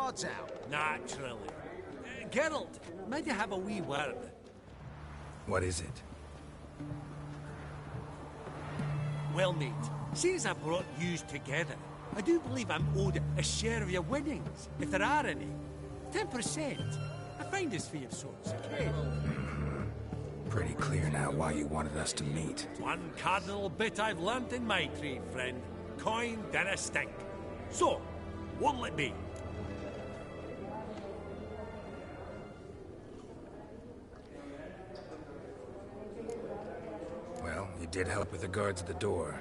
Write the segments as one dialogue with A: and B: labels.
A: odds out.
B: Naturally. Geralt, might you have a wee word?
C: What is it?
B: Well, mate, since I brought yous together, I do believe I'm owed a share of your winnings, if there are any. 10%. I find this for your sorts, okay?
C: Pretty clear now why you wanted us to meet.
B: One cardinal bit I've learnt in my trade, friend. Coin dinna stink. So, what'll it be?
C: Well, you did help with the guards at the door.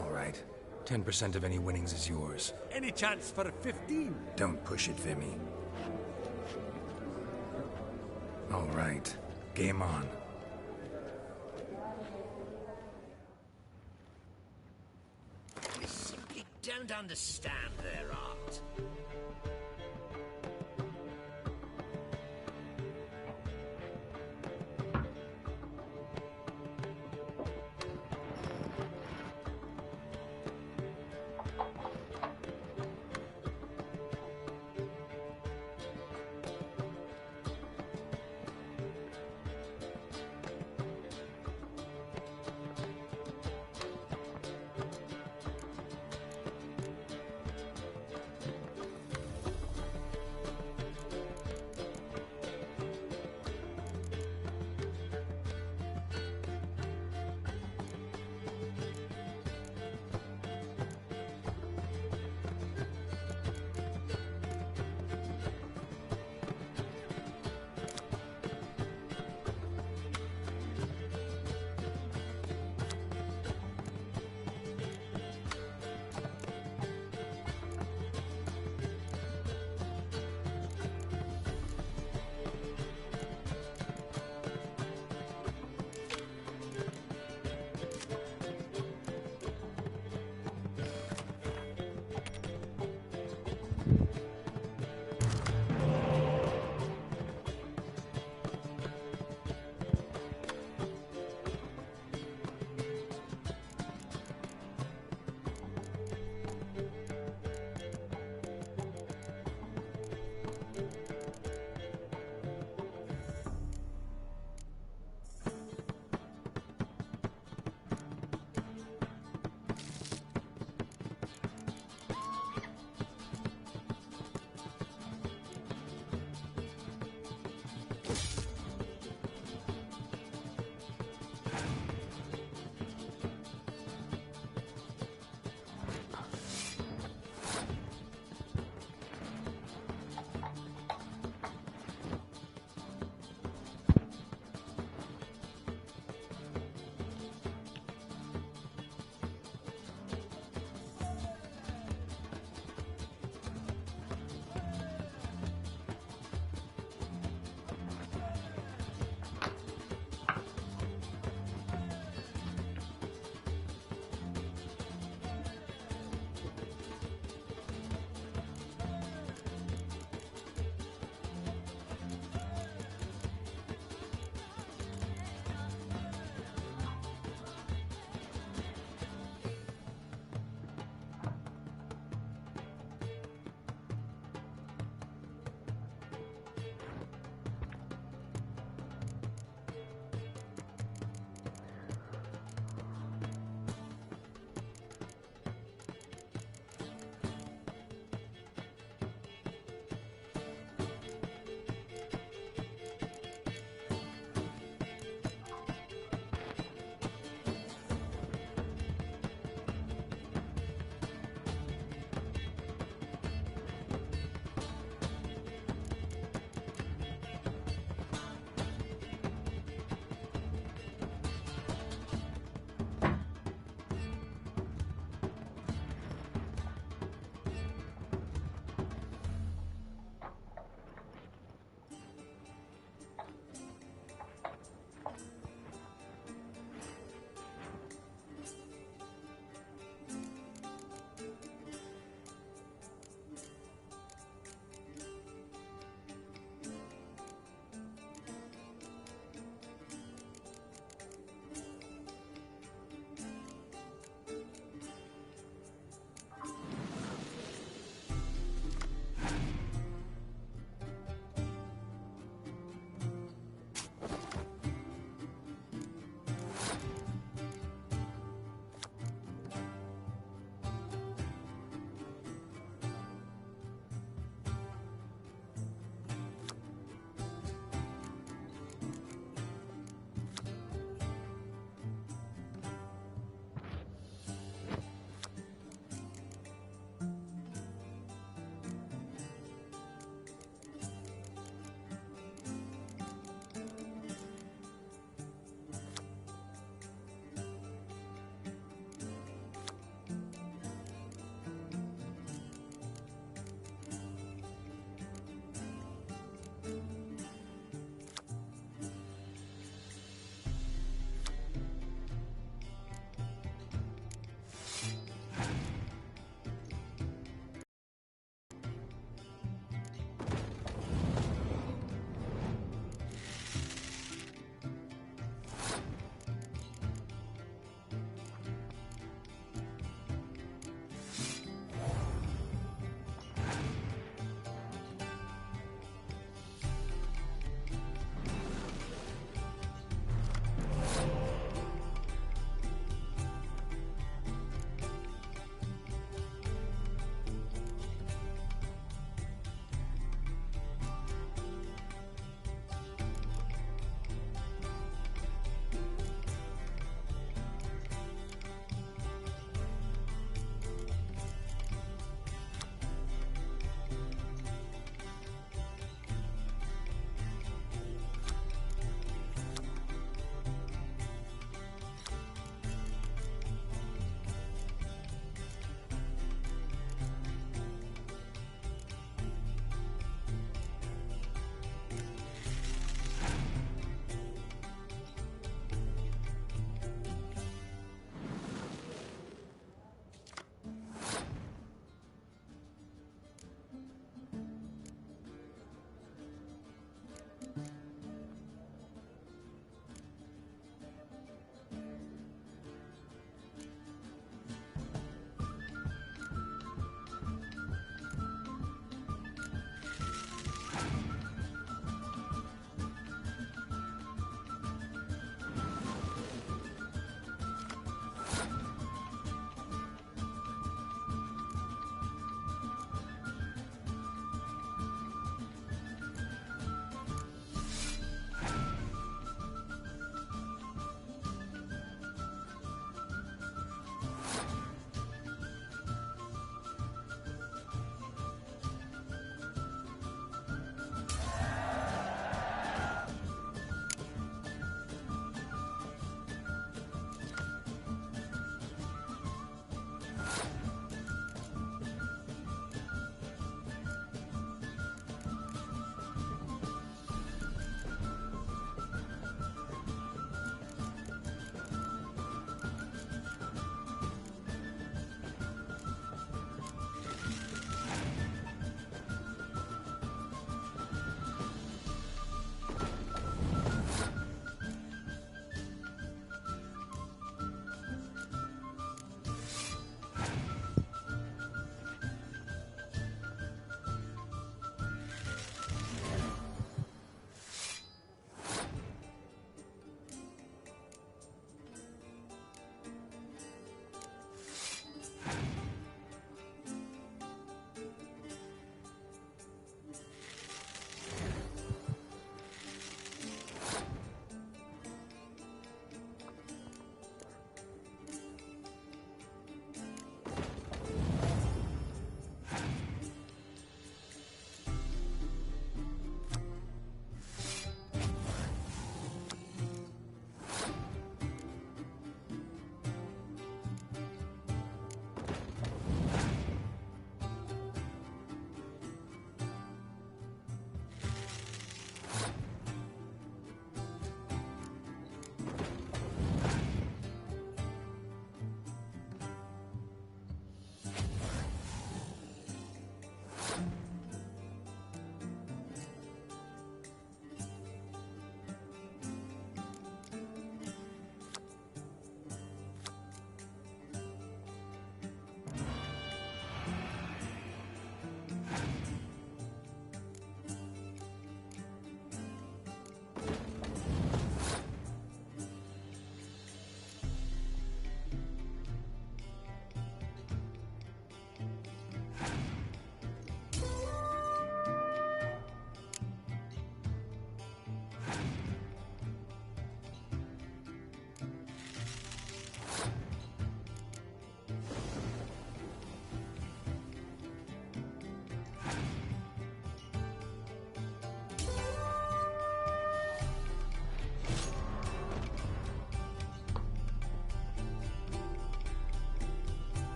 C: All right. 10% of any winnings is yours.
B: Any chance for 15?
C: Don't push it, Vimy. All right. Game on.
D: I simply don't understand their art.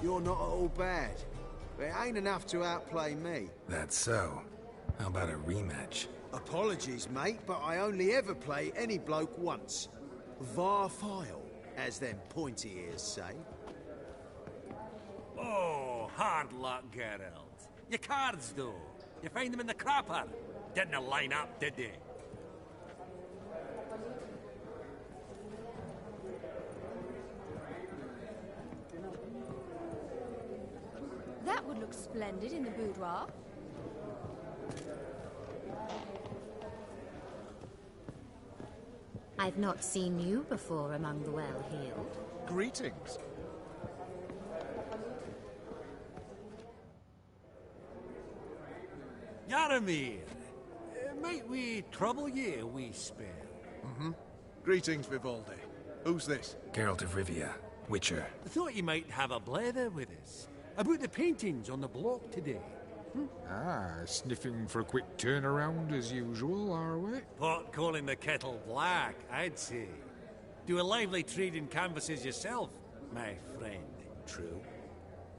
A: You're not at all bad. But it ain't enough to outplay me.
C: That's so. How about a rematch?
A: Apologies, mate, but I only ever play any bloke once. Var file, as them pointy ears say.
B: Oh, hard luck, Geralt. Your cards, though. You find them in the crapper. Didn't line up, did they?
E: That would look splendid in the boudoir.
F: I've not seen you before among the well-heeled.
G: Greetings.
B: Yaramir, might we trouble ye a wee spell?
G: Greetings, Vivaldi. Who's this?
C: Geralt of Rivia, Witcher.
B: I thought you might have a blether with us. About the paintings on the block today.
H: Sniffing for a quick turnaround as usual, are we?
B: Pot calling the kettle black, I'd say. Do a lively trade in canvases yourself, my friend. True.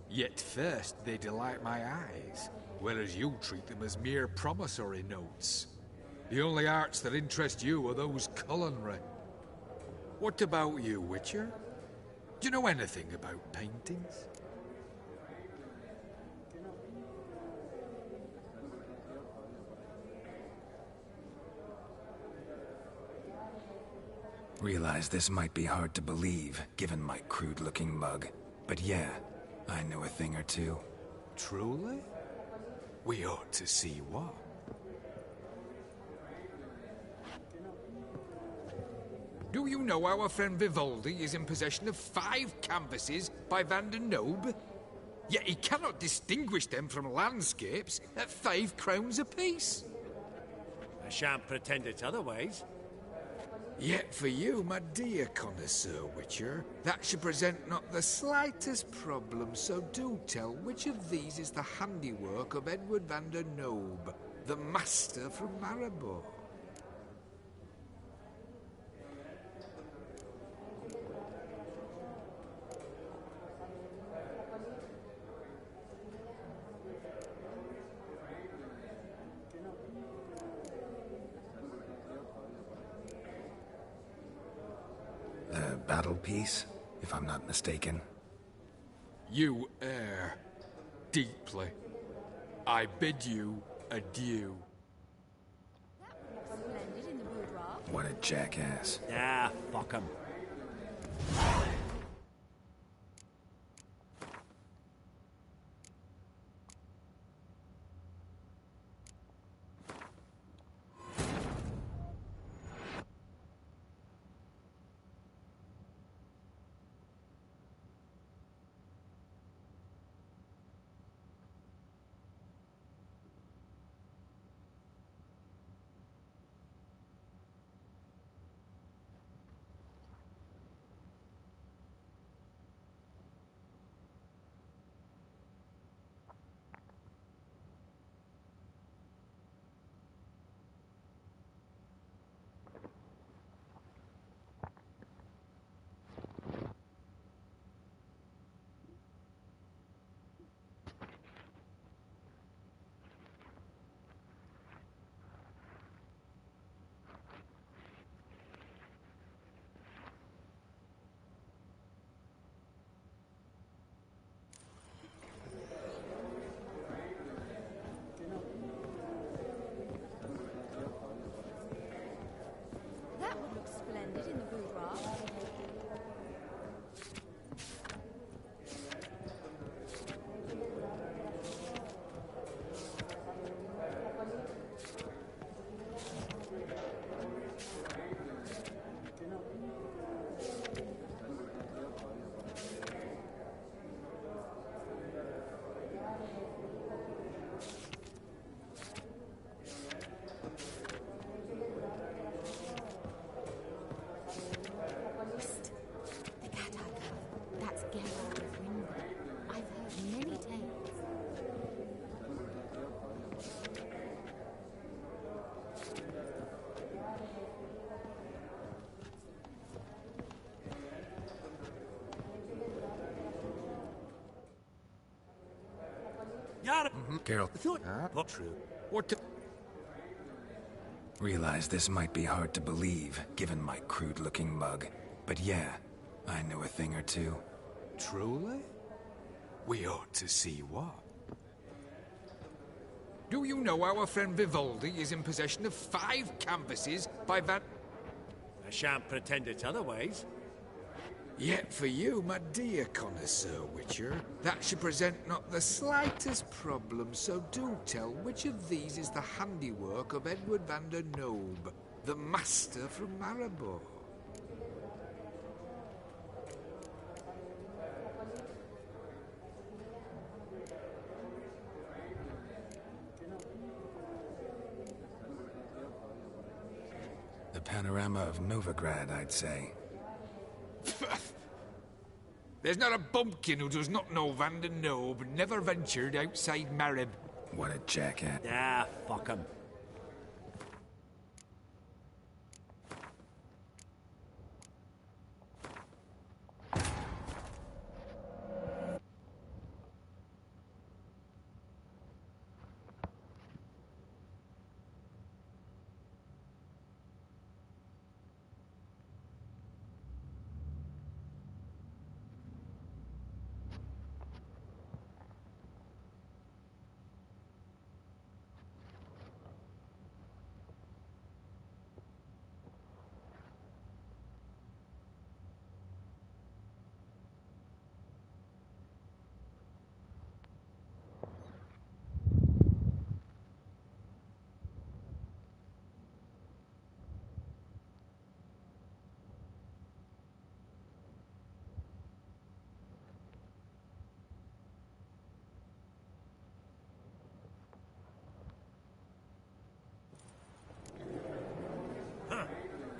H: Yet first they delight my eyes, whereas you treat them as mere promissory notes. The only arts that interest you are those culinary. What about you, Witcher? Do you know anything about paintings?
C: Realize this might be hard to believe, given my crude-looking mug. But yeah, I know a thing or two.
H: Truly? We ought to see what. Do you know our friend Vivaldi is in possession of 5 canvases by Van der Nobe? Yet he cannot distinguish them from landscapes at 5 crowns apiece.
B: I shan't pretend it's otherwise.
H: Yet for you, my dear connoisseur Witcher, that should present not the slightest problem, so do tell which of these is the handiwork of Edward van der Nobe, the master from Maribor.
C: The battle piece, if I'm not mistaken.
H: You err deeply. I bid you adieu.
E: That would look splendid in the boudoir.
C: What a jackass.
B: Ah, fuck him. Yara,
C: Geralt,
B: I thought... What true?
H: What the...
C: realize this might be hard to believe, given my crude-looking mug. But yeah, I know a thing or two.
H: Truly? We ought to see what. Do you know our friend Vivaldi is in possession of 5 canvases by Van...
B: I shan't pretend it's otherwise.
H: Yet for you, my dear connoisseur Witcher, that should present not the slightest problem, so do tell which of these is the handiwork of Edward van der Nobe, the master from Maribor.
C: The panorama of Novigrad, I'd say.
H: There's not a bumpkin who does not know Van der Nobe never ventured outside Marib.
C: What a jackass.
B: Ah, fuck him.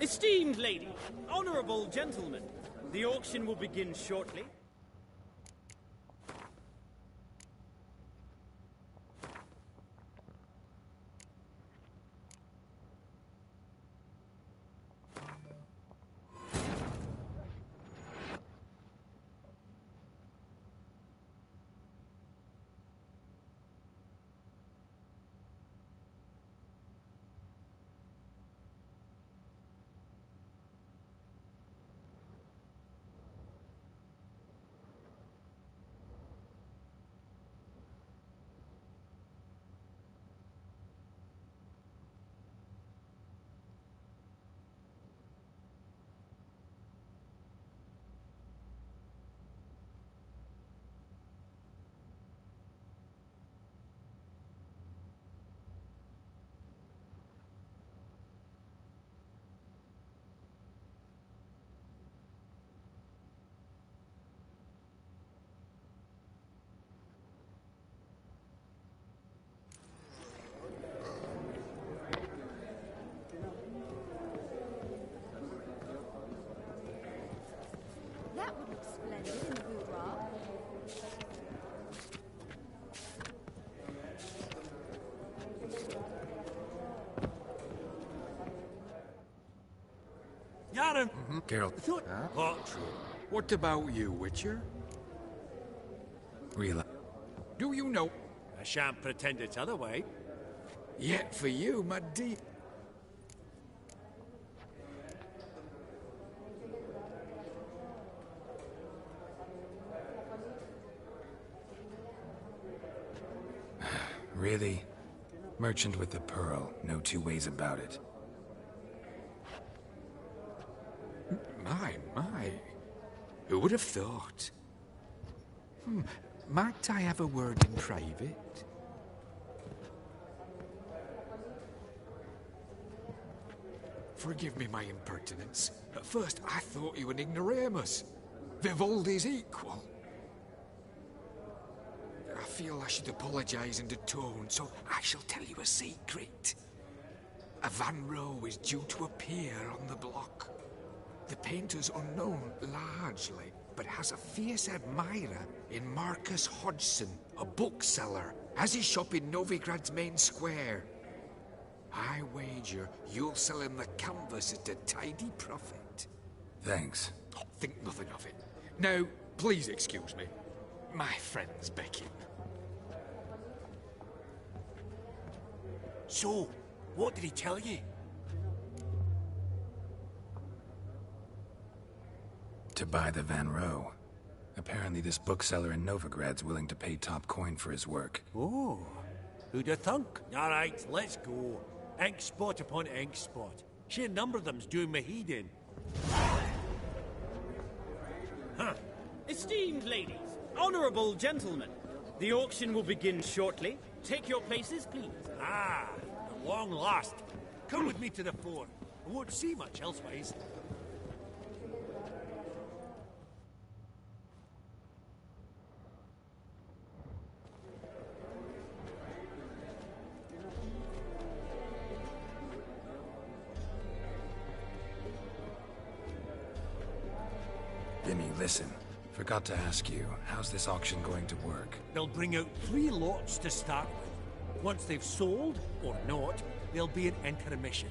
I: Esteemed lady, honorable gentlemen, the auction will begin shortly.
E: That would look splendid in the boudoir.
B: Yara,
C: Geralt,
B: I thought... What true?
H: What about you, Witcher?
C: realize...
H: Do you know...
B: I shan't pretend it's otherwise.
H: Yet for you, my dear...
C: Really? Merchant with the pearl, no two ways about it.
H: My. Who would have thought? Might I have a word in private? Forgive me my impertinence. At first I thought you an ignoramus. Vivaldi's equal. I feel I should apologize and atone, so I shall tell you a secret. A Van Row is due to appear on the block. The painter's unknown, largely, but has a fierce admirer in Marcus Hodgson, a bookseller, has his shop in Novigrad's main square. I wager you'll sell him the canvas at a tidy profit.
C: Thanks.
H: Think nothing of it. Now, please excuse me. My friend's begging.
B: So, what did he tell you?
C: To buy the Van Row. Apparently this bookseller in Novigrad's willing to pay top coin for his work.
B: Oh, who'd have thunk? All right, let's go. Ink spot upon ink spot. Sheer number of them's doing me heed in.
I: Huh. Esteemed ladies, honourable gentlemen, the auction will begin shortly. Take your places, please.
B: Ah, at long last. Come with me to the fore. I won't see much elsewise.
C: Vimy, listen. Forgot to ask you, how's this auction going to work?
B: They'll bring out 3 lots to start with. Once they've sold, or not, there'll be an intermission.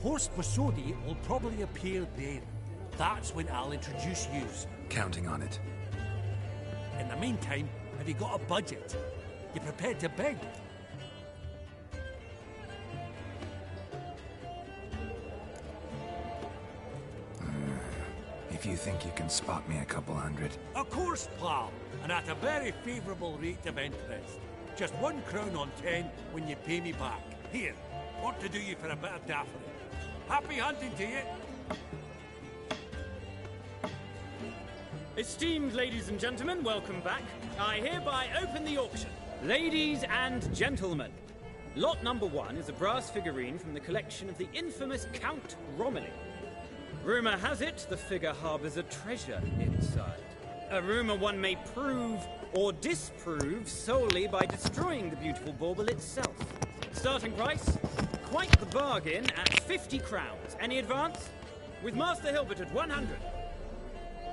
B: Horst Bosodi will probably appear there. That's when I'll introduce yous.
C: Counting on it.
B: In the meantime, have you got a budget? You prepared to beg?
C: If you think you can spot me a couple hundred.
B: Of course, pal, and at a very favourable rate of interest. Just 1 crown on 10 when you pay me back. Here, what to do you for a bit of daffodil. Happy hunting to you!
I: Esteemed ladies and gentlemen, welcome back. I hereby open the auction. Ladies and gentlemen, lot number 1 is a brass figurine from the collection of the infamous Count Romilly. Rumour has it the figure harbours a treasure inside. A rumour one may prove or disprove solely by destroying the beautiful bauble itself. Starting price? Quite the bargain at 50 crowns. Any advance? With Master Hilbert at 100.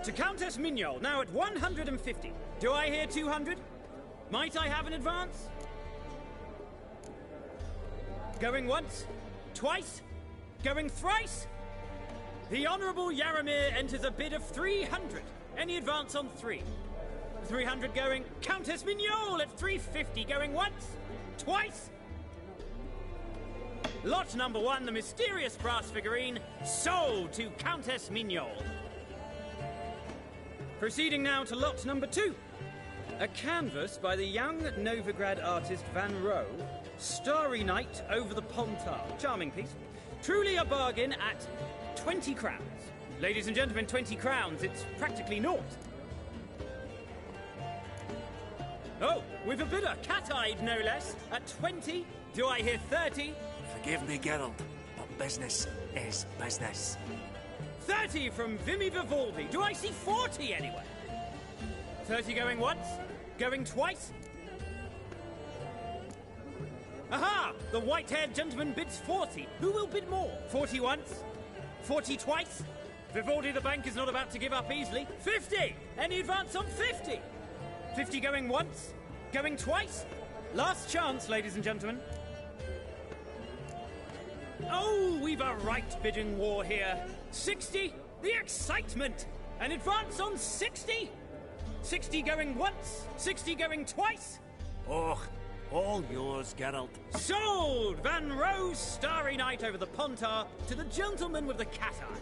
I: To Countess Mignol, now at 150. Do I hear 200? Might I have an advance? Going once? Twice? Going thrice? The Honourable Yaramir enters a bid of 300. Any advance on 3? 300 going. Countess Mignol at 350 going once? Twice? Lot number 1, the mysterious brass figurine, sold to Countess Mignol. Proceeding now to lot number 2. A canvas by the young Novigrad artist Van Row, Starry Night over the Pontar. Charming piece. Truly a bargain at 20 crowns. Ladies and gentlemen, 20 crowns, it's practically naught. Oh, we've a bidder, cat-eyed no less, at 20. Do I hear 30?
B: Forgive me, Geralt, but business is business.
I: 30 from Vimy Vivaldi. Do I see 40 anyway? 30 going once? Going twice? Aha! The white-haired gentleman bids 40. Who will bid more? 40 once? 40 twice? Vivaldi the bank is not about to give up easily. 50! Any advance on 50? 50 going once? Going twice? Last chance, ladies and gentlemen. Oh, we've a right bidding war here. 60? The excitement! An advance on 60? 60 going once? 60 going twice?
B: Oh, all yours, Geralt.
I: Sold! Van Ro's Starry Night over the Pontar to the gentleman with the cat eyes.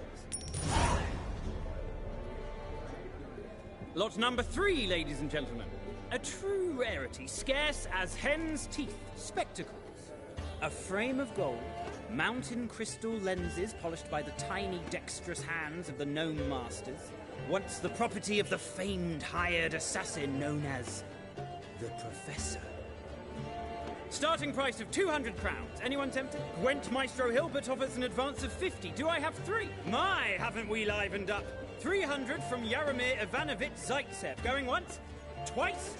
I: Lot number 3, ladies and gentlemen. A true rarity, scarce as hen's teeth. Spectacles. A frame of gold, mountain crystal lenses polished by the tiny, dexterous hands of the gnome masters. Once the property of the famed hired assassin known as the Professor. Starting price of 200 crowns. Anyone tempted? Gwent Maestro Hilbert offers an advance of 50. Do I have 3? My, haven't we livened up? 300 from Yaramir Ivanovich Zaitsev. Going once? Twice?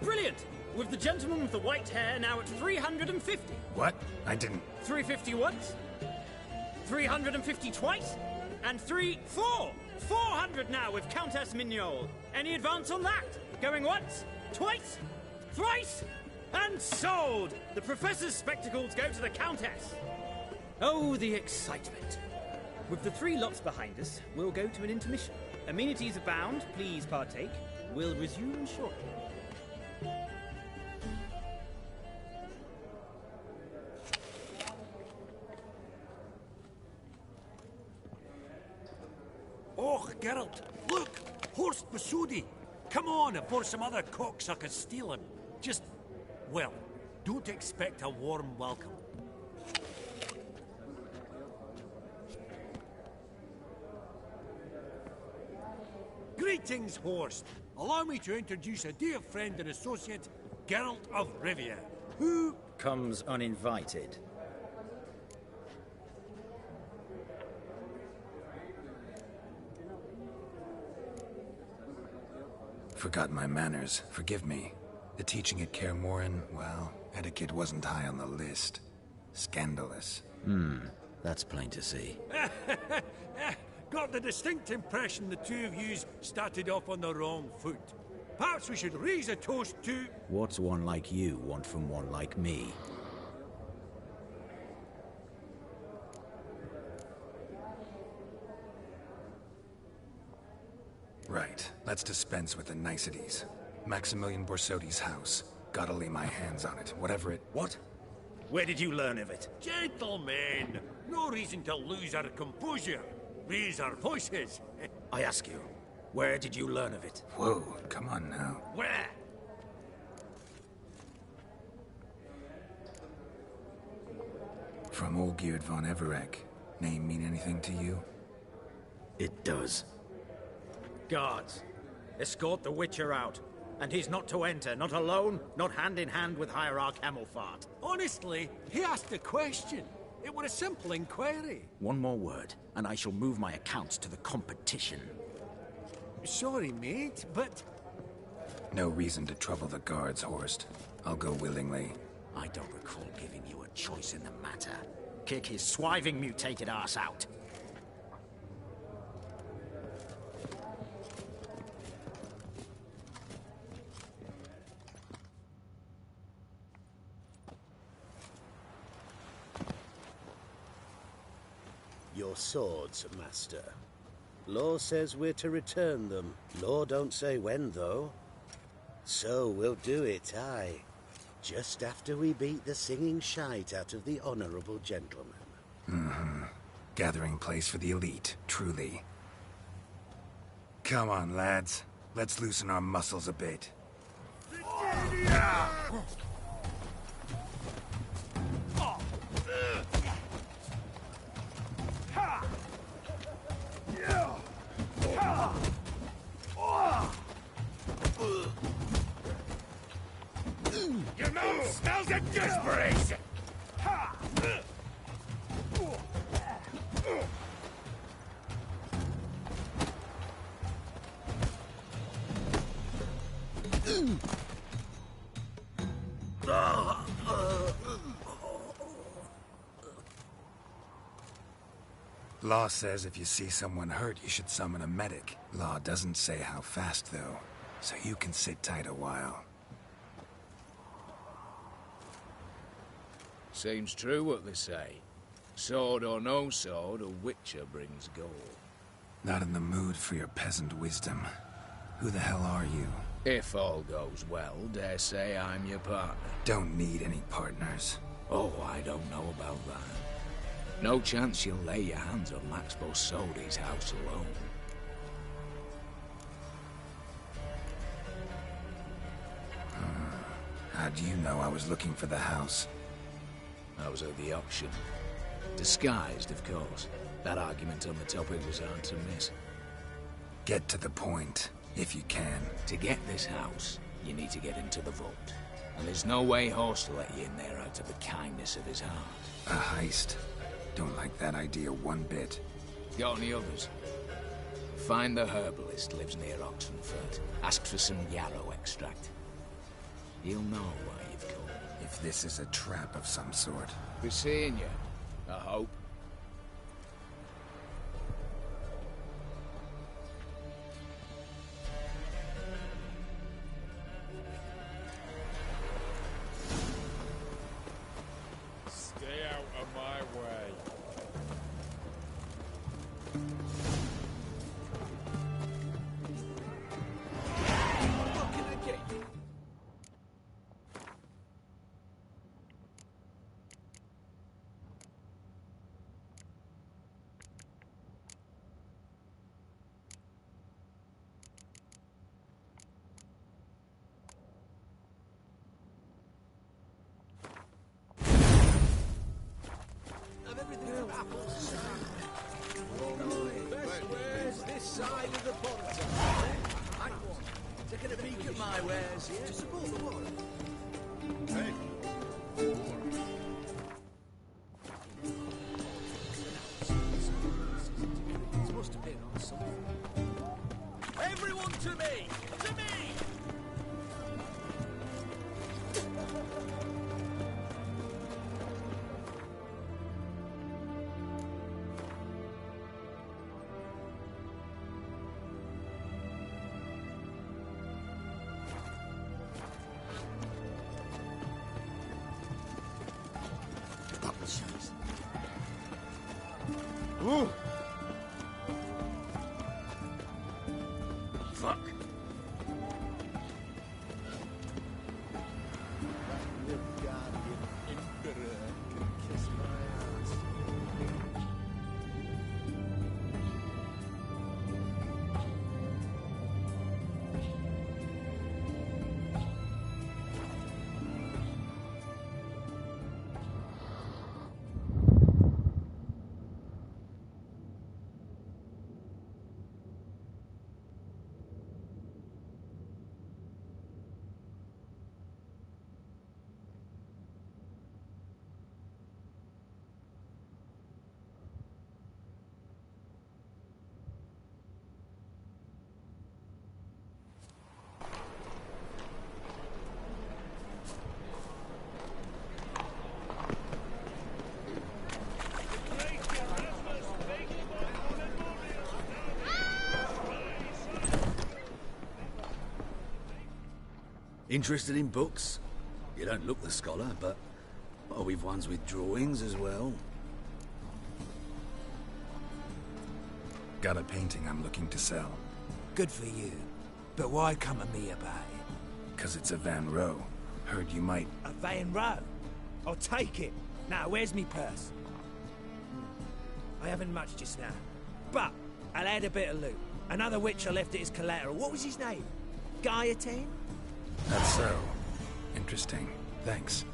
I: Brilliant! With the gentleman with the white hair now at 350.
C: What? I didn't...
I: 350 once? 350 twice? And 400 now with Countess Mignol. Any advance on that? Going once? Twice? Thrice? And sold! The Professor's spectacles go to the Countess. Oh, the excitement. With the 3 lots behind us, we'll go to an intermission. Amenities abound, please partake. We'll resume shortly.
B: Look! Horst Basudi! Come on, before some other cocksuckers steal him. Just, well, don't expect a warm welcome. Greetings, Horst. Allow me to introduce a dear friend and associate, Geralt of Rivia, who
J: comes uninvited.
C: Forgot my manners. Forgive me. The teaching at Kaer Morhen, well, etiquette wasn't high on the list. Scandalous.
J: That's plain to see.
B: Got the distinct impression the two of yous started off on the wrong foot. Perhaps we should raise a toast to...
J: What's one like you want from one like me?
C: Right. Let's dispense with the niceties. Maximilian Borsodi's house. Gotta lay my hands on it, whatever it...
J: What? Where did you learn of it?
B: Gentlemen, no reason to lose our composure. Raise our voices.
J: I ask you, where did you learn of it?
C: Whoa, come on now.
B: Where?
C: From Olgierd von Everec. Name mean anything to you?
J: It does. Guards, escort the Witcher out. And he's not to enter, not alone, not hand in hand with Hierarch Hemelfart.
B: Honestly, he asked a question. It were a simple inquiry.
J: One more word, and I shall move my accounts to the competition.
B: Sorry, mate, but...
C: No reason to trouble the guards, Horst. I'll go willingly.
J: I don't recall giving you a choice in the matter. Kick his swiving mutated ass out.
K: Your swords, Master. Law says we're to return them. Law don't say when, though. So we'll do it, aye. Just after we beat the singing shite out of the honorable gentleman.
C: Gathering place for the elite, truly. Come on, lads. Let's loosen our muscles a bit.
D: Your nose smells of gooseberries!
C: Law says if you see someone hurt, you should summon a medic. Law doesn't say how fast, though, so you can sit tight a while.
L: Seems true what they say. Sword or no sword, a Witcher brings gold.
C: Not in the mood for your peasant wisdom. Who the hell are you?
L: If all goes well, dare say I'm your partner.
C: Don't need any partners.
L: Oh, I don't know about that. No chance you'll lay your hands on Max Borsodi's house alone.
C: How do you know I was looking for the house?
L: I was at the auction. Disguised, of course. That argument on the topic was hard to miss.
C: Get to the point, if you can.
L: To get this house, you need to get into the vault. And there's no way Horst will let you in there out of the kindness of his heart.
C: A heist? Don't like that idea one bit.
L: Got any others? Find the herbalist, lives near Oxenfurt. Ask for some yarrow extract. He'll know why you've come.
C: If this is a trap of some sort.
L: Be seeing you, I hope.
H: Stay out of my way.
B: What can I get you?
L: Best wares this side of the pond. Taking a peek at my wares here. To support the war.
G: Hey.
L: This must have been on something. Everyone to me! To me!
G: Ooh.
L: Fuck.
M: Interested in books? You don't look the scholar, but well, we've ones with drawings as well.
C: Got a painting I'm looking to sell.
N: Good for you. But why come to me about it?
C: 'Cause it's a Van Row. Heard you might...
N: A Van Row? I'll take it. Now, where's me purse? I haven't much just now. But I'll add a bit of loot. Another witch I left at his collateral. What was his name? Gaiatane?
C: That's so. Interesting. Thanks.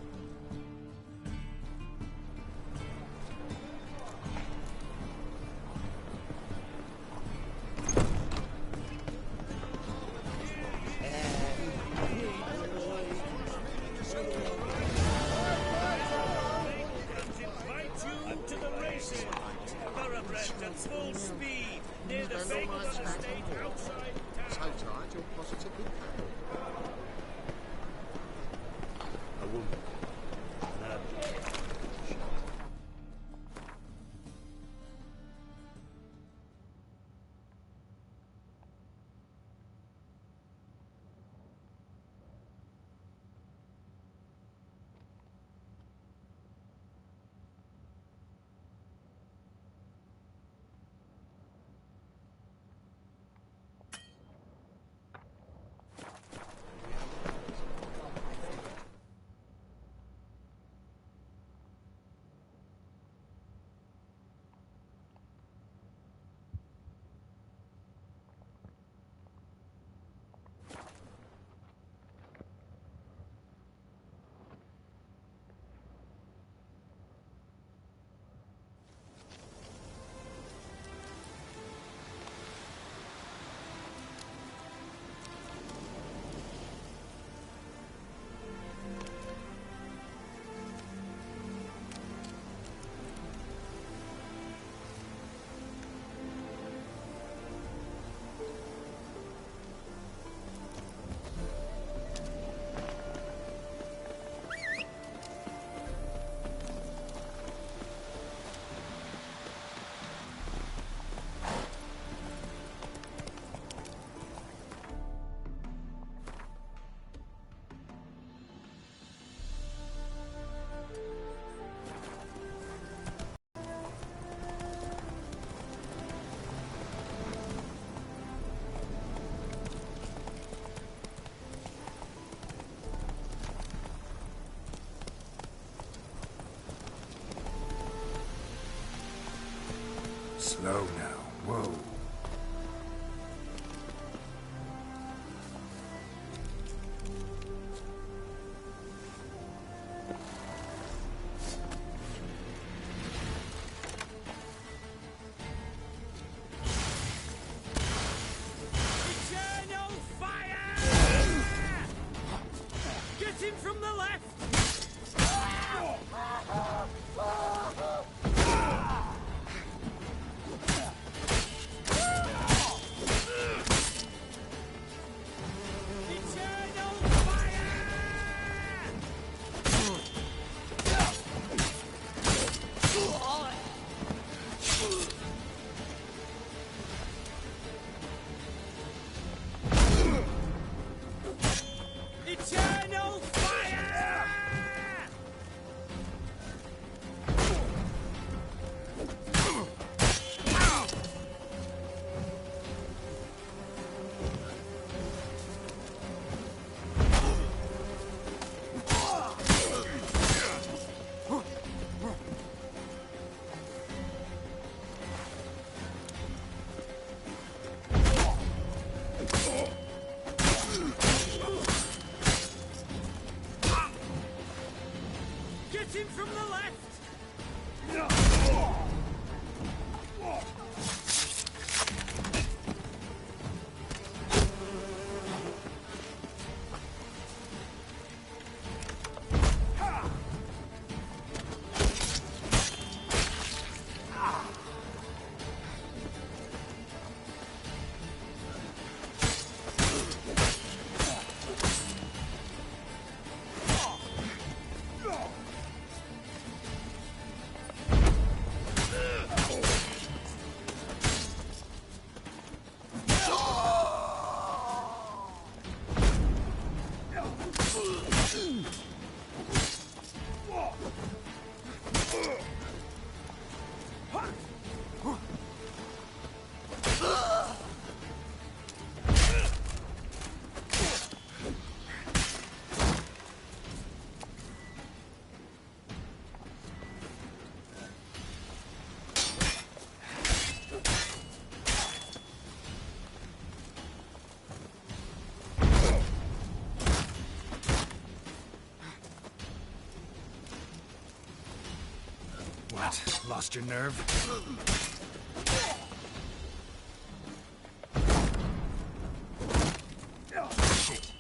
C: Slow now. Whoa.
I: him from the left!
C: What? Lost your nerve? Shit.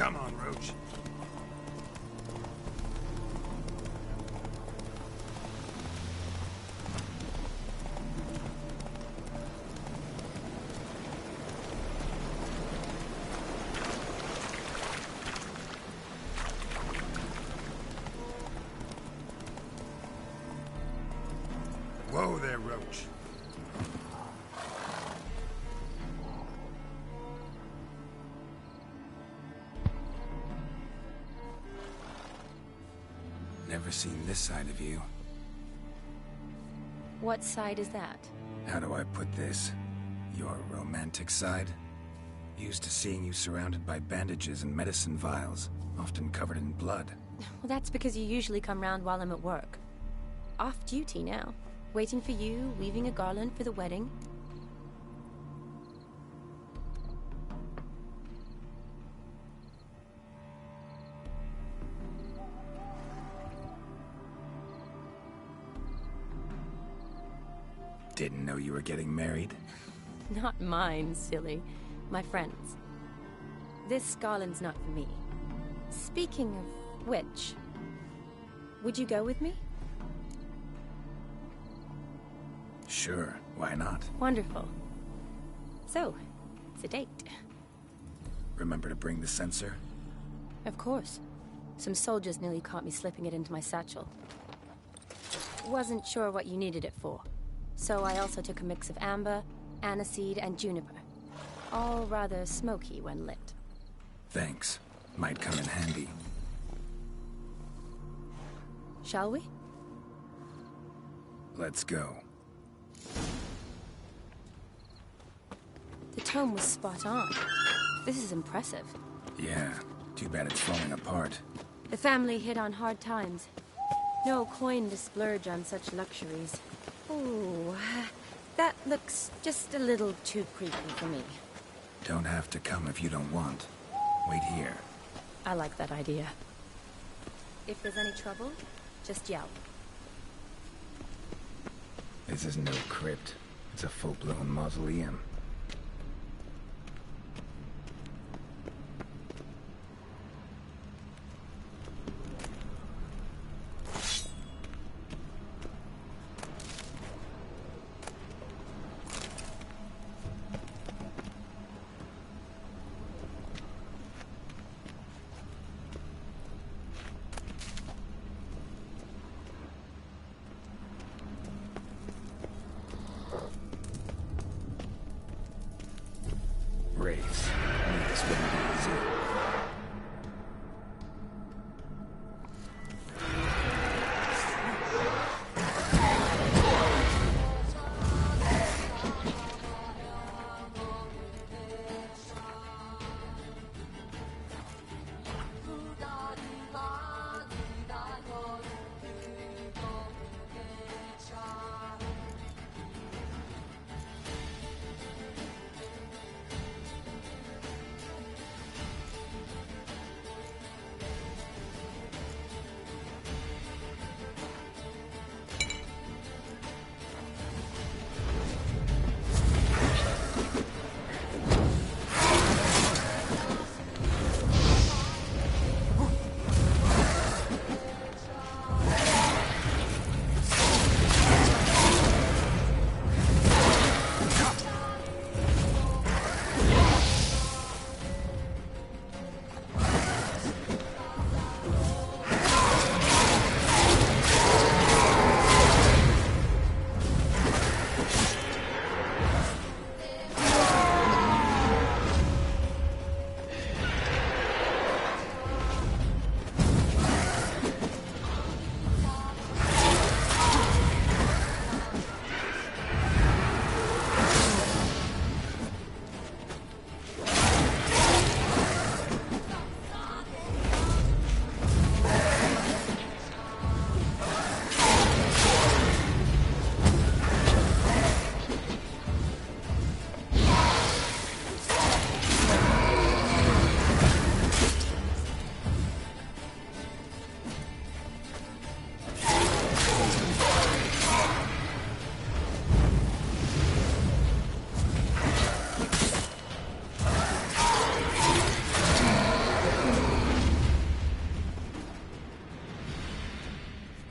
C: Come on, Roach.
G: roach.
C: Never seen this side of you.
E: What side is that?
C: How do I put this? Your romantic side? Used to seeing you surrounded by bandages and medicine vials, often covered in blood.
E: Well, that's because you usually come round while I'm at work. Off duty now. Waiting for you, weaving a garland for the wedding.
C: Didn't know you were getting married?
E: Not mine, silly. My friend's. This garland's not for me. Speaking of which, would you go with me?
C: Sure, why not?
E: Wonderful. So, it's a date.
C: Remember to bring the censer?
E: Of course. Some soldiers nearly caught me slipping it into my satchel. Wasn't sure what you needed it for. So I also took a mix of amber, aniseed, and juniper. All rather smoky when lit.
C: Thanks. Might come in handy.
E: Shall we?
C: Let's go.
E: The tome was spot on. This is impressive.
C: Yeah, too bad it's falling apart.
E: The family hit on hard times. No coin to splurge on such luxuries. Ooh, that looks just a little too creepy for me.
C: Don't have to come if you don't want. Wait here.
E: I like that idea. If there's any trouble, just yell.
C: This is no crypt. It's a full-blown mausoleum. Race. This wouldn't be easy.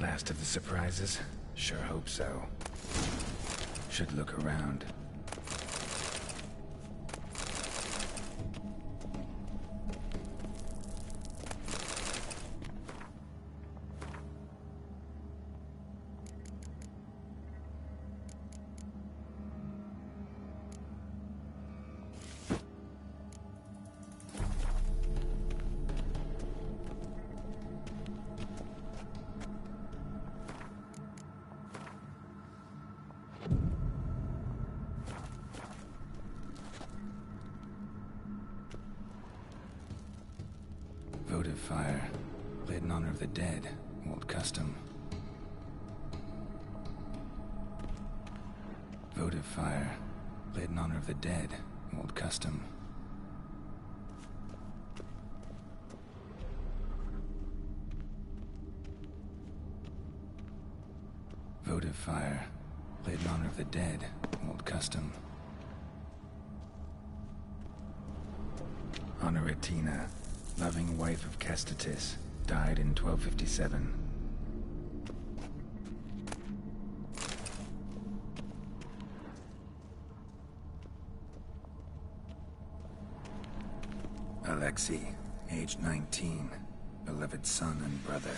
C: Last of the surprises? Sure hope so. Should look around. Votive fire, lit in honor of the dead, old custom. Votive fire, lit in honor of the dead, old custom. Votive fire, lit in honor of the dead, old custom. Honoratina, loving wife of Kestatis, died in 1257. Alexei, age 19, beloved son and brother.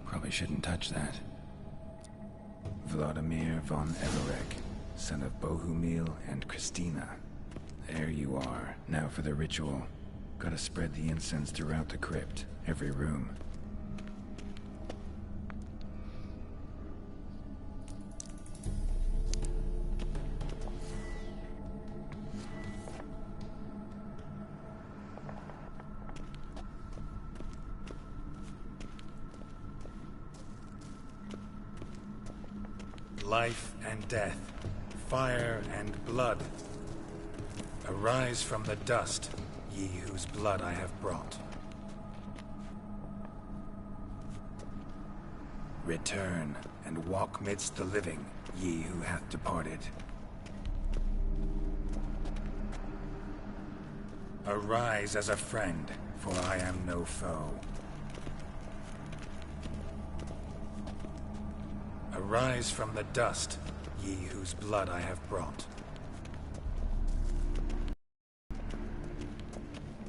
C: Probably shouldn't touch that. Vladimir von Everec, son of Bohumil and Christina. There you are. Now for the ritual. Gotta spread the incense throughout the crypt, every room. Life and death, fire and blood. Arise from the dust, ye whose blood I have brought. Return and walk midst the living, ye who hath departed. Arise as a friend, for I am no foe. Arise from the dust, ye whose blood I have brought.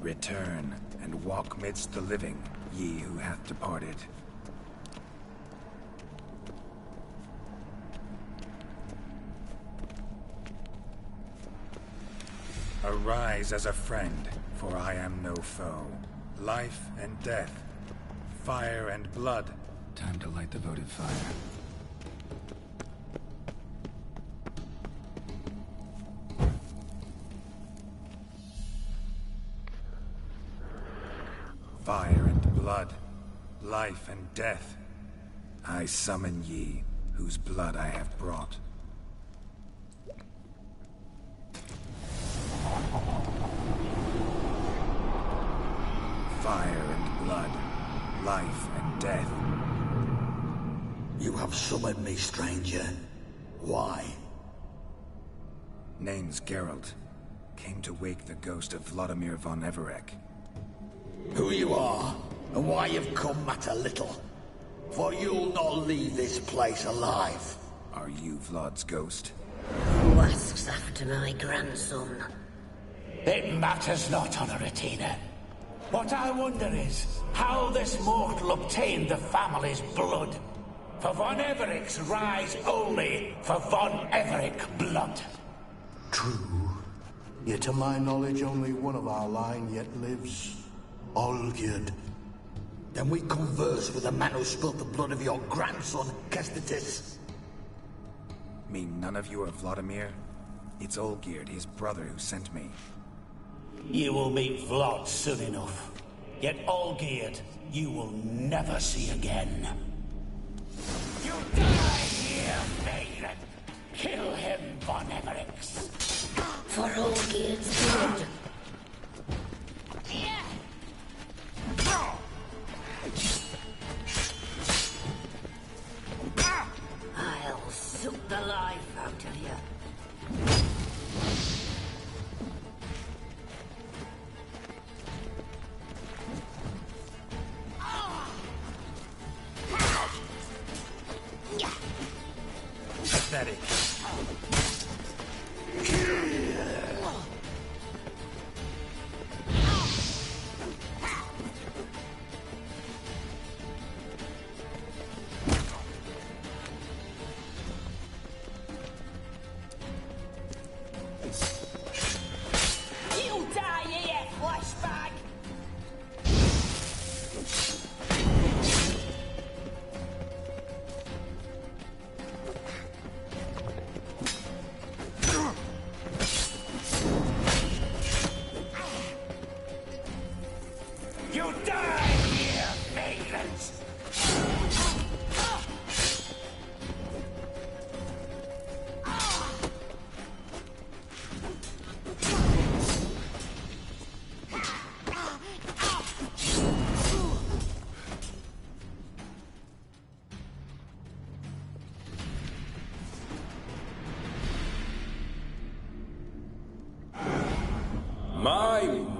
C: Return and walk midst the living, ye who hath departed. Arise as a friend, for I am no foe. Life and death, fire and blood. Time to light the votive fire. Fire and blood, life and death. I summon ye, whose blood I have brought. Fire and blood, life and death.
O: You have summoned me, stranger. Why?
C: Name's Geralt. Came to wake the ghost of Vladimir von Everec.
O: Who you are, and why you've come matter little. For you'll not leave this place alive.
C: Are you Vlad's ghost?
P: Who asks after my grandson?
O: It matters not, Honoratina. What I wonder is how this mortal obtained the family's blood. For von Everec's rise only for von Everec blood.
Q: True. Yet to my knowledge, only one of our line yet lives. Olgierd.
O: Then we converse with the man who spilt the blood of your grandson, Kestatis.
C: Mean none of you are Vladimir? It's Olgierd, his brother, who sent me.
O: You will meet Vlad soon enough. Yet Olgierd, you will never see again. You die here, maiden! Kill him, von Everex!
P: For Olgierd's blood. I'll suck the life out of you.
O: ready.
P: You die here, flashbag!
O: You die here, maidens!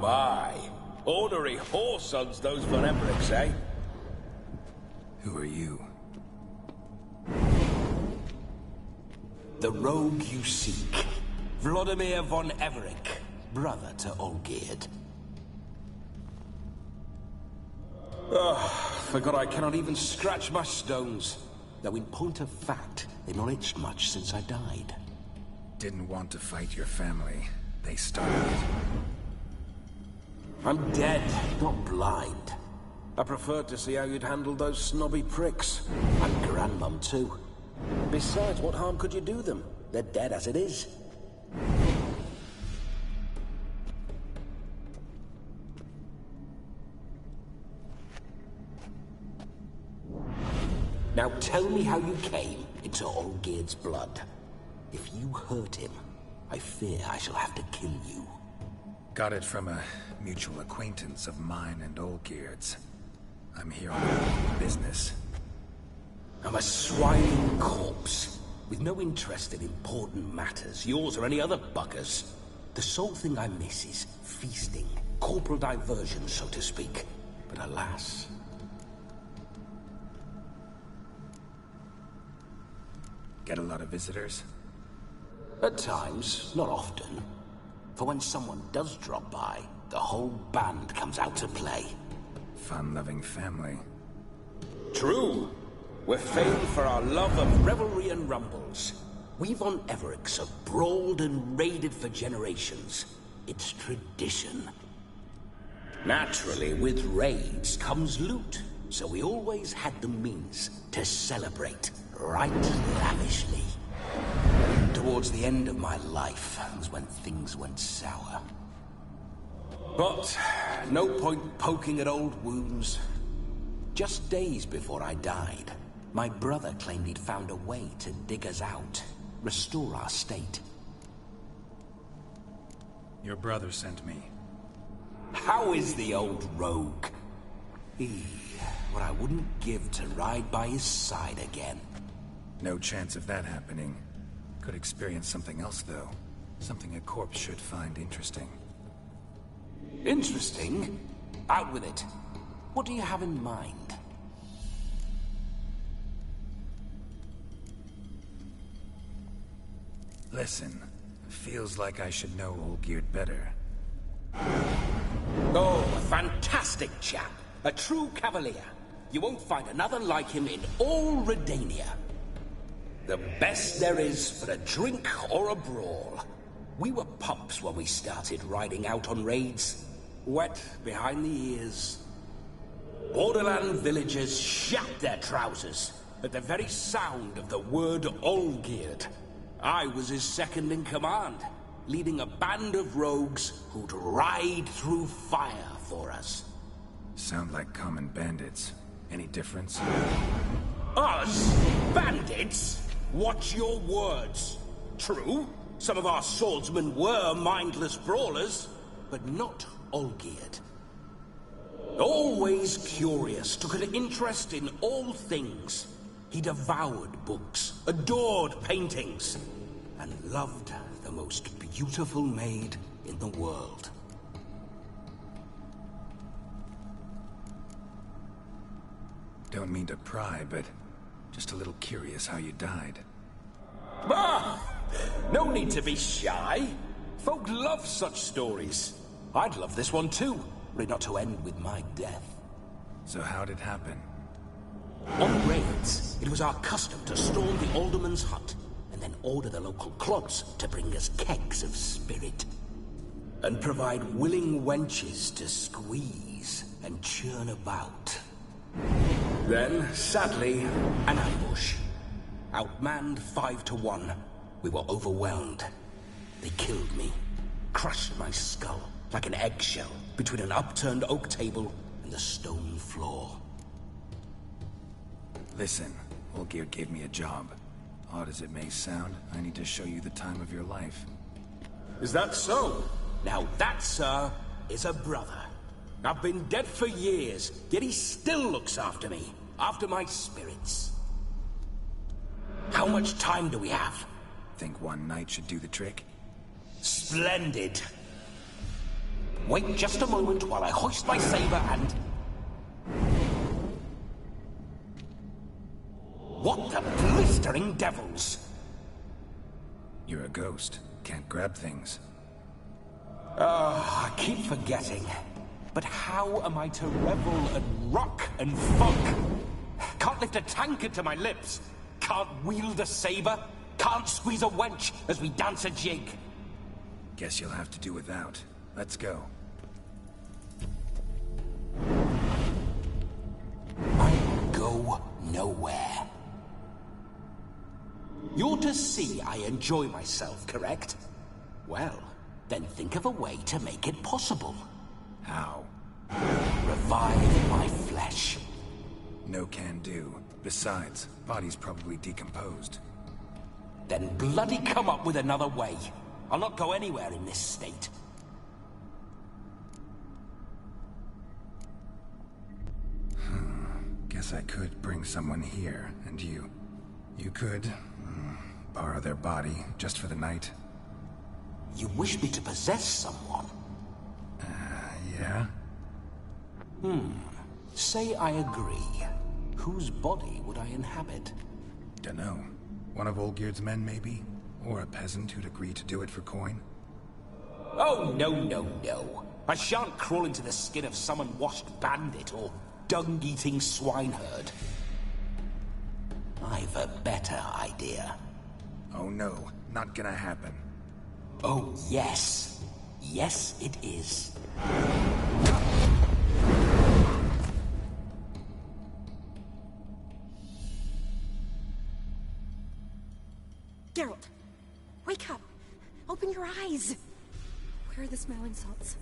R: My. Ornery whoresons, those Von Evericks, eh?
C: Who are you?
L: The rogue you seek. Vladimir von Everec, brother to Olgierd. Forgot I cannot even scratch my stones. Though in point of fact, they've not itched much since I died.
C: Didn't want to fight your family. They started.
L: I'm dead, not blind. I preferred to see how you'd handle those snobby pricks. And Grandmum, too. Besides, what harm could you do them? They're dead as it is. Now tell me how you came into Olgierd's blood. If you hurt him, I fear I shall have to kill you.
C: Got it from a mutual acquaintance of mine and Olgierd's. I'm here on business.
L: I'm a swining corpse, with no interest in important matters, yours or any other buggers. The sole thing I miss is feasting, corporal diversion, so to speak. But alas...
C: Get a lot of visitors?
L: At times, not often. For when someone does drop by, the whole band comes out to play.
C: Fun-loving family.
L: True. We're famed for our love of revelry and rumbles. We Von Evericks have brawled and raided for generations. It's tradition. Naturally, with raids comes loot, so we always had the means to celebrate right lavishly. Towards the end of my life was when things went sour. But no point poking at old wounds. Just days before I died, my brother claimed he'd found a way to dig us out, restore our state.
C: Your brother sent me.
L: How is the old rogue? What I wouldn't give to ride by his side again.
C: No chance of that happening. Could experience something else, though. Something a corpse should find interesting.
L: Interesting? Out with it. What do you have in mind?
C: Listen, feels like I should know Olgierd better.
L: Oh, a fantastic chap. A true cavalier. You won't find another like him in all Redania. The best there is for a drink or a brawl. We were pups when we started riding out on raids. Wet behind the ears. Borderland villagers shat their trousers at the very sound of the word Olgierd. I was his second in command, leading a band of rogues who'd ride through fire for us.
C: Sound like common bandits. Any difference?
L: Us? Bandits? Watch your words. True, some of our swordsmen were mindless brawlers, but not Olgierd. Always curious, took an interest in all things. He devoured books, adored paintings, and loved the most beautiful maid in the world.
C: Don't mean to pry, but just a little curious how you died.
L: Ah! No need to be shy. Folk love such stories. I'd love this one too, were it not to end with my death.
C: So how'd it happen?
L: On raids, it was our custom to storm the alderman's hut, and then order the local clods to bring us kegs of spirit. And provide willing wenches to squeeze and churn about. Then, sadly, an ambush. Outmanned 5 to 1. We were overwhelmed. They killed me, crushed my skull like an eggshell between an upturned oak table and the stone floor.
C: Listen, Olgierd gave me a job. Odd as it may sound, I need to show you the time of your life.
L: Is that so? Now that, sir, is a brother. I've been dead for years, yet he still looks after me, after my spirits. How much time do we have?
C: Think one night should do the trick?
L: Splendid. Wait just a moment while I hoist my saber and... What the blistering devils?
C: You're a ghost. Can't grab things.
L: I keep forgetting. But how am I to revel and rock and funk? Can't lift a tankard to my lips. Can't wield a saber. Can't squeeze a wench as we dance a jig.
C: Guess you'll have to do without. Let's go.
L: I'll go nowhere. You're to see I enjoy myself, correct? Well, then think of a way to make it possible.
C: How?
L: Revive my flesh.
C: No can do. Besides, body's probably decomposed.
L: Then bloody come up with another way. I'll not go anywhere in this state.
C: Guess I could bring someone here, and you could borrow their body just for the night.
L: You wish me to possess someone?
C: Yeah?
L: Say I agree. Whose body would I inhabit?
C: Dunno. One of Olgierd's men, maybe? Or a peasant who'd agree to do it for coin?
L: Oh, no, no, no. I shan't crawl into the skin of some unwashed bandit or dung-eating swineherd. I've a better idea.
C: Oh no, not gonna happen.
L: Oh, yes. Yes, it is.
E: Geralt, wake up! Open your eyes! Where are the smelling salts?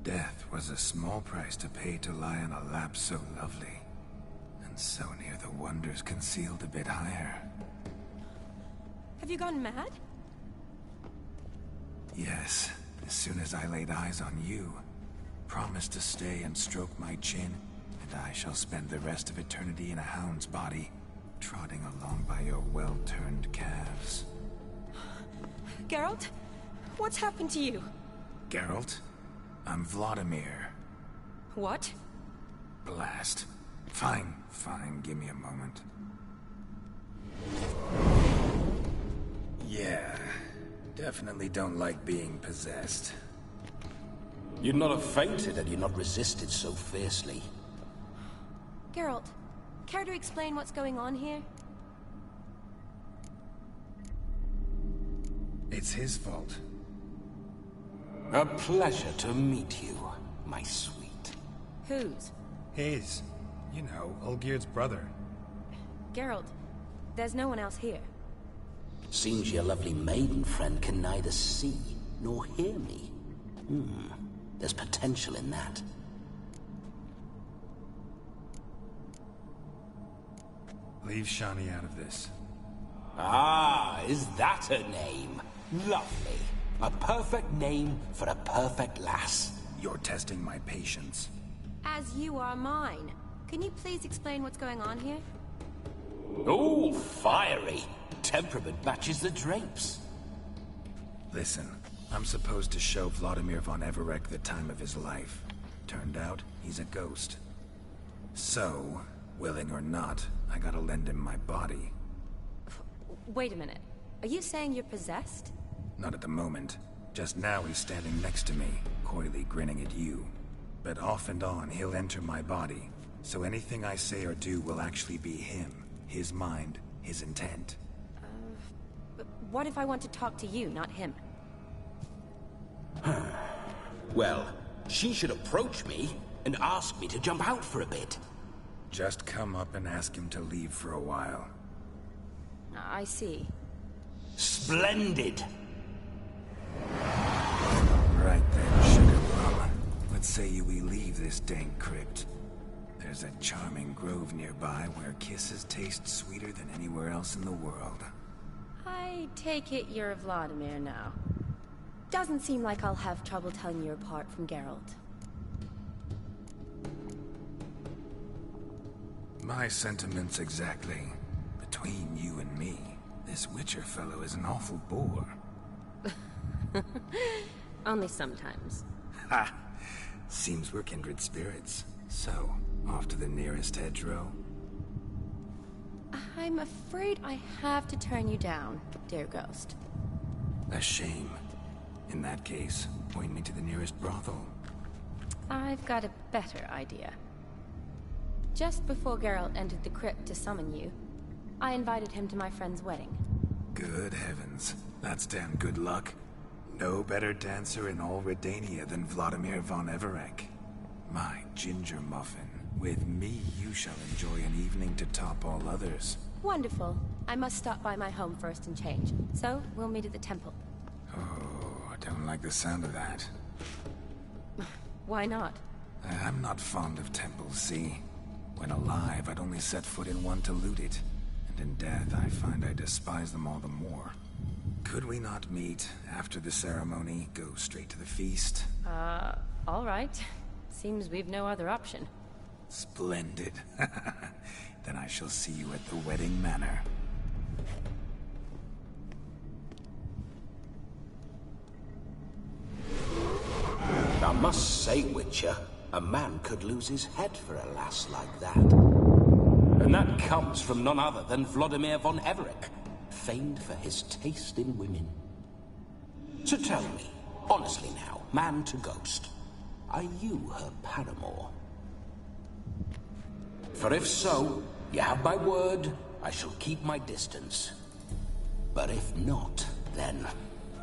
C: Death was a small price to pay to lie on a lap so lovely, and so near the wonders concealed a bit higher.
E: Have you gone mad?
C: Yes, as soon as I laid eyes on you, promised to stay and stroke my chin, and I shall spend the rest of eternity in a hound's body, trotting along by your well-turned calves.
E: Geralt? What's happened to you?
C: Geralt? I'm Vladimir.
E: What?
C: Blast. Fine, give me a moment. Yeah, definitely don't like being possessed.
L: You'd not have fainted had you not resisted so fiercely.
E: Geralt, care to explain what's going on here?
C: It's his fault.
L: A pleasure to meet you, my sweet.
E: Whose?
C: His. You know, Olgierd's brother.
E: Geralt, there's no one else here.
L: Seems your lovely maiden friend can neither see nor hear me. There's potential in that.
C: Leave Shani out of this.
L: Ah, is that a name? Lovely. A perfect name for a perfect lass.
C: You're testing my patience.
E: As you are mine. Can you please explain what's going on here?
L: Oh, fiery. Temperament matches the drapes.
C: Listen, I'm supposed to show Vladimir von Everec the time of his life. Turned out, he's a ghost. So, willing or not, I gotta lend him my body.
E: Wait a minute. Are you saying you're possessed?
C: Not at the moment. Just now he's standing next to me, coyly grinning at you. But off and on, he'll enter my body. So anything I say or do will actually be him. His mind, his intent.
E: But what if I want to talk to you, not him?
L: Well, she should approach me and ask me to jump out for a bit.
C: Just come up and ask him to leave for a while.
E: I see.
L: Splendid!
C: Right then, Sugar Plum. Let's say we leave this dank crypt. There's a charming grove nearby where kisses taste sweeter than anywhere else in the world.
E: I take it you're Vladimir now. Doesn't seem like I'll have trouble telling you apart from Geralt.
C: My sentiments exactly. Between you and me, this Witcher fellow is an awful bore.
E: Only sometimes.
C: Ha! Seems we're kindred spirits. So, off to the nearest hedgerow?
E: I'm afraid I have to turn you down, dear ghost.
C: A shame. In that case, point me to the nearest brothel.
E: I've got a better idea. Just before Geralt entered the crypt to summon you, I invited him to my friend's wedding.
C: Good heavens. That's damn good luck. No better dancer in all Redania than Vladimir von Everec. My ginger muffin. With me, you shall enjoy an evening to top all others.
E: Wonderful. I must stop by my home first and change. So, we'll meet at the temple.
C: Oh, I don't like the sound of that.
E: Why not?
C: I'm not fond of temples, see? When alive, I'd only set foot in one to loot it. And in death, I find I despise them all the more. Could we not meet after the ceremony, go straight to the feast?
E: All right. Seems we've no other option.
C: Splendid. Then I shall see you at the wedding manor.
L: I must say, Witcher, a man could lose his head for a lass like that. And that comes from none other than Vladimir von Everec, famed for his taste in women. So tell me, honestly now, man to ghost, are you her paramour? For if so, you have my word, I shall keep my distance. But if not, then...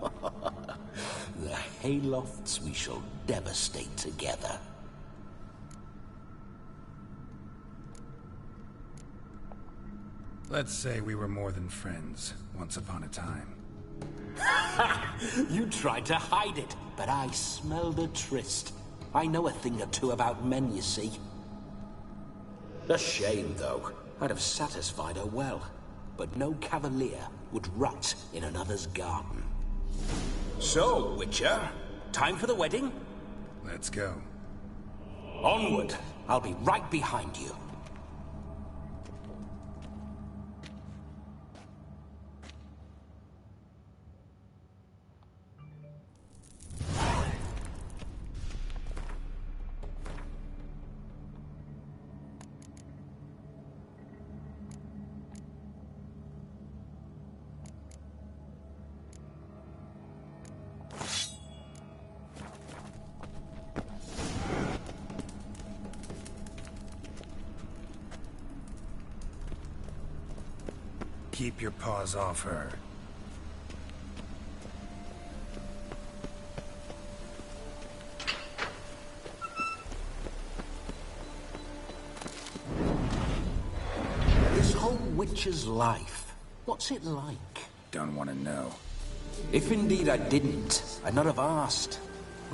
L: the Haylofts we shall devastate together.
C: Let's say we were more than friends, once upon a time.
L: You tried to hide it, but I smelled a tryst. I know a thing or two about men, you see. A shame, though. I'd have satisfied her well. But no cavalier would rot in another's garden. So, Witcher, time for the wedding?
C: Let's go.
L: Onward. I'll be right behind you.
C: Keep your paws off her.
L: This whole witch's life, what's it like?
C: Don't want to know.
L: If indeed I didn't, I'd not have asked.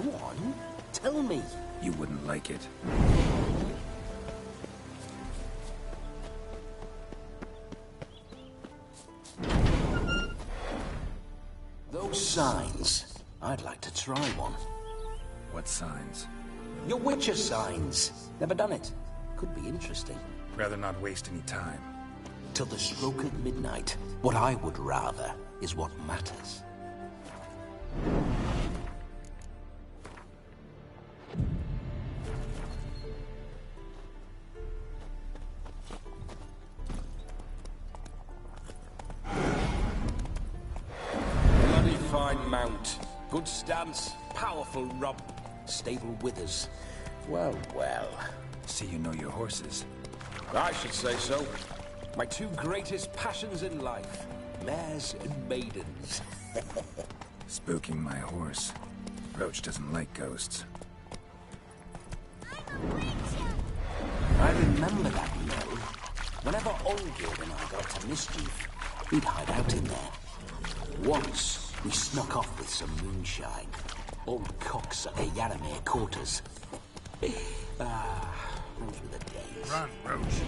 L: Go on, tell me.
C: You wouldn't like it.
L: Those signs. I'd like to try one.
C: What signs?
L: Your Witcher signs. Never done it. Could be interesting.
C: Rather not waste any time.
L: Till the stroke of midnight. What I would rather is what matters. Good stance, powerful rump, stable withers. Well, well.
C: See you know your horses.
L: I should say so. My two greatest passions in life. Mares and maidens.
C: Spooking my horse. Roach doesn't like ghosts.
L: I remember that mill. Whenever Olgierd and I got to mischief, we'd hide out in there. Once, we snuck off with some moonshine. Old cocksucker Yaramir caught us. Those were the days.
C: Run, Roach.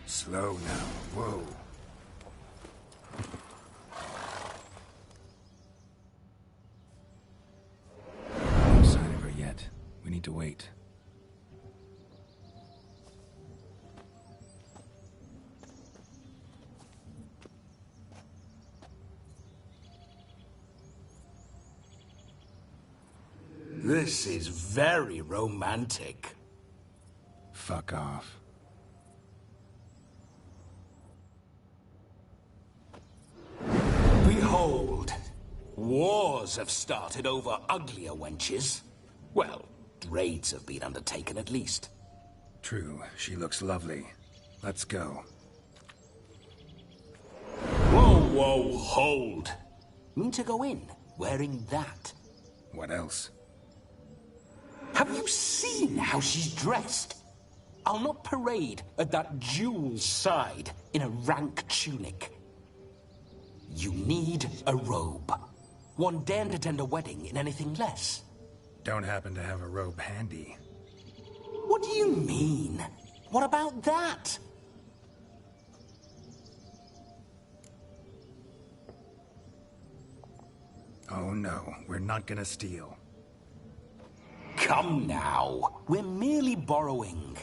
C: Slow now. Whoa. No sign of her yet. We need to wait.
L: This is very romantic.
C: Fuck off.
L: Behold, wars have started over uglier wenches. Well, raids have been undertaken at least.
C: True, she looks lovely. Let's go.
L: Whoa, whoa, hold. Mean to go in, wearing that?
C: What else?
L: Have you seen how she's dressed? I'll not parade at that jewel's side in a rank tunic. You need a robe. One daren't attend a wedding in anything less.
C: Don't happen to have a robe handy.
L: What do you mean? What about that?
C: Oh no, we're not gonna steal.
L: Come now, we're merely borrowing.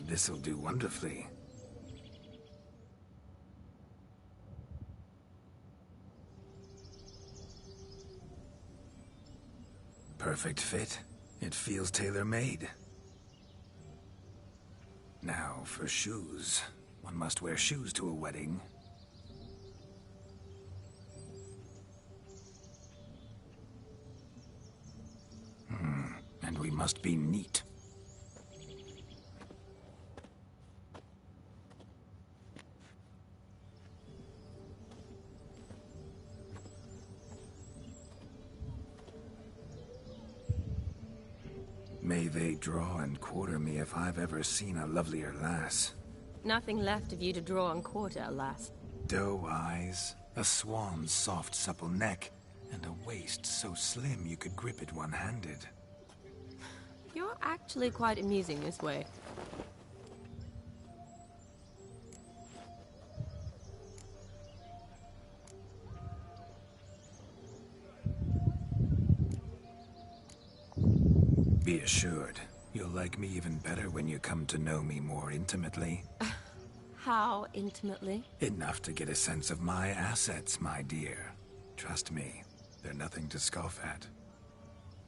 C: This'll do wonderfully. Perfect fit. It feels tailor-made. Now for shoes. One must wear shoes to a wedding. And we must be neat. May they draw and quarter me if I've ever seen a lovelier lass.
E: Nothing left of you to draw and quarter, alas.
C: Doe eyes, a swan's soft supple neck, and a waist so slim you could grip it one-handed.
E: You're actually quite amusing this way.
C: Be assured, you'll like me even better when you come to know me more intimately.
E: How intimately?
C: Enough to get a sense of my assets, my dear. Trust me, they're nothing to scoff at.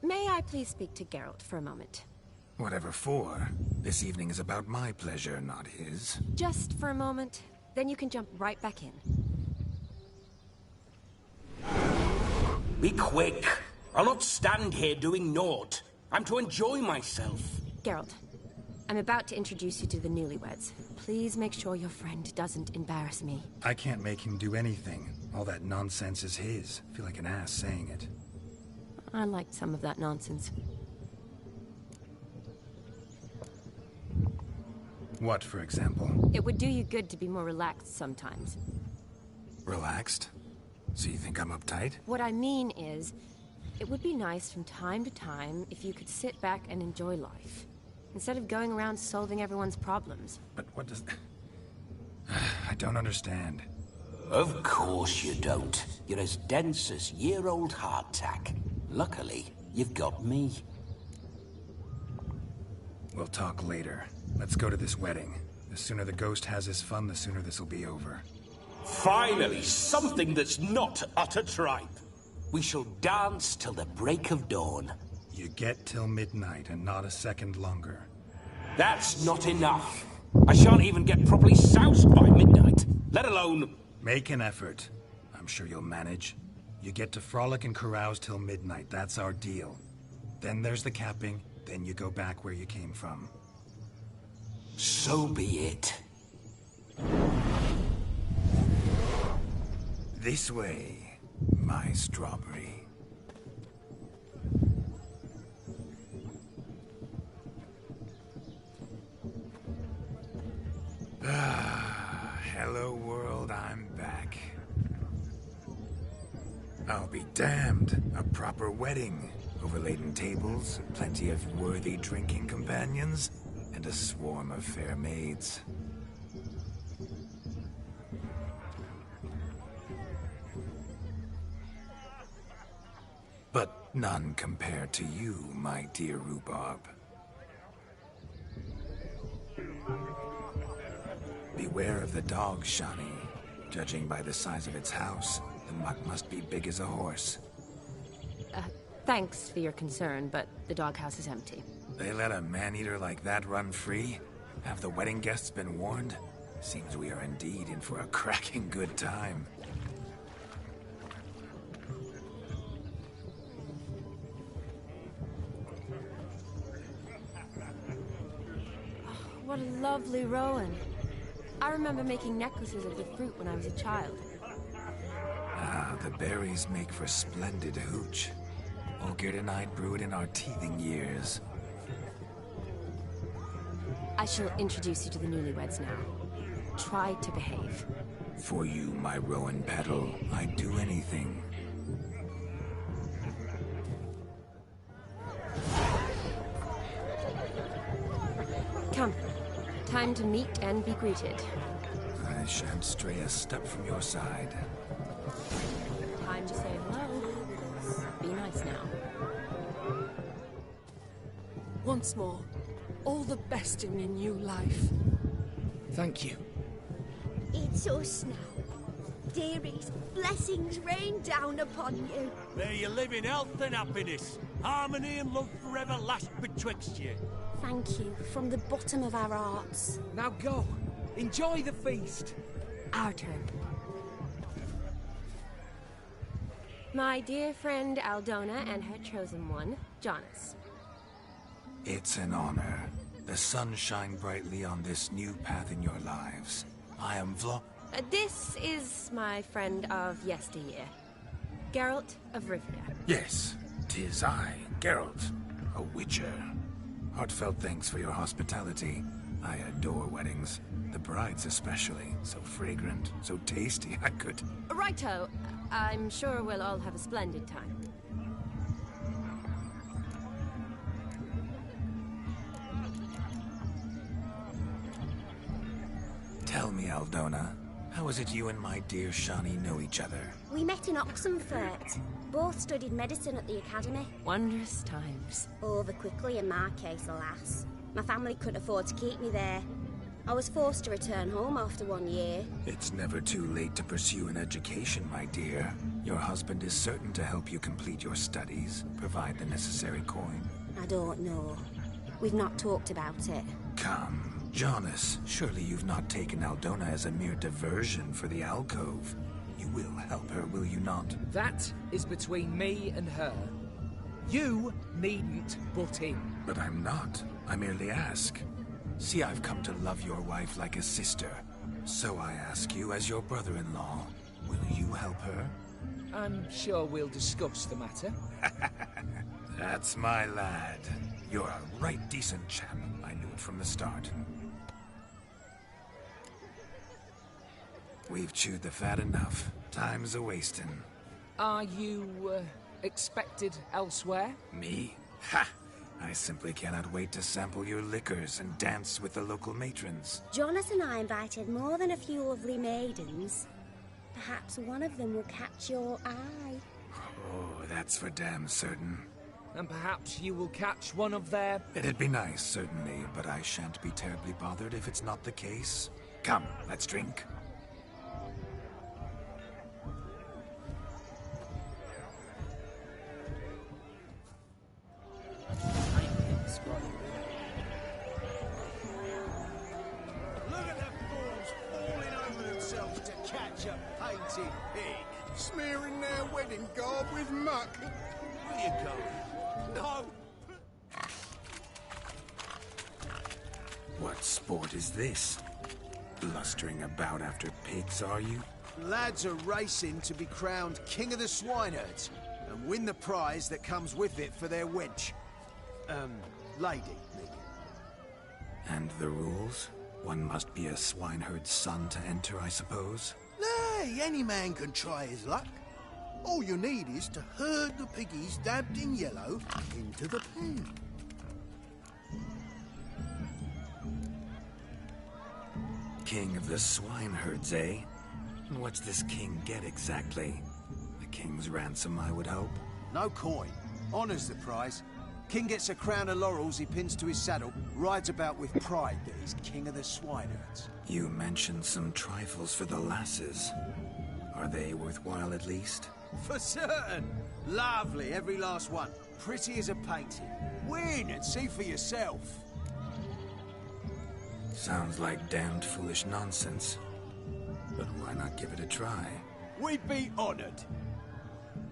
E: May I please speak to Geralt for a moment?
C: Whatever for. This evening is about my pleasure, not his.
E: Just for a moment, then you can jump right back in.
L: Be quick. I'll not stand here doing naught. I'm to enjoy myself.
E: Geralt, I'm about to introduce you to the newlyweds. Please make sure your friend doesn't embarrass me.
C: I can't make him do anything. All that nonsense is his. I feel like an ass saying it.
E: I liked some of that nonsense.
C: What, for example?
E: It would do you good to be more relaxed sometimes.
C: Relaxed? So you think I'm uptight?
E: What I mean is, it would be nice from time to time if you could sit back and enjoy life, instead of going around solving everyone's problems.
C: But what does... I don't understand.
L: Of course you don't. You're as dense as year-old hardtack. Luckily, you've got me.
C: We'll talk later. Let's go to this wedding. The sooner the ghost has his fun, the sooner this'll be over.
L: Finally, something that's not utter tripe. We shall dance till the break of dawn.
C: You get till midnight and not a second longer.
L: That's not enough. I shan't even get properly soused by midnight, let alone...
C: Make an effort. I'm sure you'll manage. You get to frolic and carouse till midnight, that's our deal. Then there's the capping, then you go back where you came from.
L: So be it.
C: This way, my strawberry. Hello world, I'm back. I'll be damned. A proper wedding. Overladen tables, plenty of worthy drinking companions, and a swarm of fair maids. But none compared to you, my dear rhubarb. Beware of the dog, Shani. Judging by the size of its house, the muck must be big as a horse.
E: Thanks for your concern, but the doghouse is empty.
C: They let a man-eater like that run free? Have the wedding guests been warned? Seems we are indeed in for a cracking good time.
E: What a lovely rowan. I remember making necklaces of the fruit when I was a child.
C: Ah, the berries make for splendid hooch. Olgierd and I brewed in our teething years.
E: I shall introduce you to the newlyweds now. Try to behave.
C: For you, my rowan petal, I'd do anything.
E: Come. Time to meet and be greeted.
C: I shan't stray a step from your side.
E: Time to say hello. Be nice now.
S: Once more, all the best in your new life.
N: Thank you.
T: It's us now. Dearies, blessings rain down upon you.
B: May you live in health and happiness. Harmony and love forever last betwixt you.
T: Thank you, from the bottom of our hearts.
N: Now go. Enjoy the feast.
E: Our turn. My dear friend Aldona and her chosen one, Jonas.
C: It's an honor. The sun shine brightly on this new path in your lives. I am
E: This is my friend of yesteryear, Geralt of Rivia.
C: Yes, 'tis I, Geralt, a witcher. Heartfelt thanks for your hospitality. I adore weddings. The brides especially. So fragrant, so tasty, I could...
E: Righto. I'm sure we'll all have a splendid time.
C: Tell me, Aldona, how is it you and my dear Shani know each other?
T: We met in Oxenfurt. Both studied medicine at the academy.
E: Wondrous times.
T: Over quickly in my case, alas. My family couldn't afford to keep me there. I was forced to return home after 1 year.
C: It's never too late to pursue an education, my dear. Your husband is certain to help you complete your studies, provide the necessary coin.
T: I don't know. We've not talked about it.
C: Come, Jonas, surely you've not taken Aldona as a mere diversion for the alcove. You will help her, will you not?
N: That is between me and her. You needn't butt in.
C: But I'm not. I merely ask. See, I've come to love your wife like a sister. So I ask you, as your brother-in-law, will you help her?
N: I'm sure we'll discuss the matter.
C: That's my lad. You're a right decent chap. I knew it from the start. We've chewed the fat enough. Time's a-wasting.
N: Are you, expected elsewhere?
C: Me? Ha! I simply cannot wait to sample your liquors and dance with the local matrons.
T: Jonas and I invited more than a few lovely maidens. Perhaps one of them will catch your eye.
C: Oh, that's for damn certain.
U: And perhaps you will catch one of their...
C: It'd be nice, certainly, but I shan't be terribly bothered if it's not the case. Come, let's drink.
A: Look at the fools falling over themselves to catch a painted pig.
G: Smearing their wedding garb with muck.
A: Where you going? No!
C: What sport is this? Blustering about after pigs, are you?
A: Lads are racing to be crowned King of the Swineherds and win the prize that comes with it for their wench. Lady.
C: And the rules? One must be a swineherd's son to enter, I suppose?
Q: Nay, any man can try his luck. All you need is to herd the piggies dabbed in yellow into the pen.
C: King of the swineherds, eh? And what's this king get exactly? A king's ransom, I would hope.
A: No coin. Honours the prize. King gets a crown of laurels he pins to his saddle, rides about with pride that he's king of the swineherds.
C: You mentioned some trifles for the lasses. Are they worthwhile at least?
A: For certain. Lovely, every last one. Pretty as a painting. Win and see for yourself.
C: Sounds like damned foolish nonsense. But why not give it a try?
A: We'd be honoured.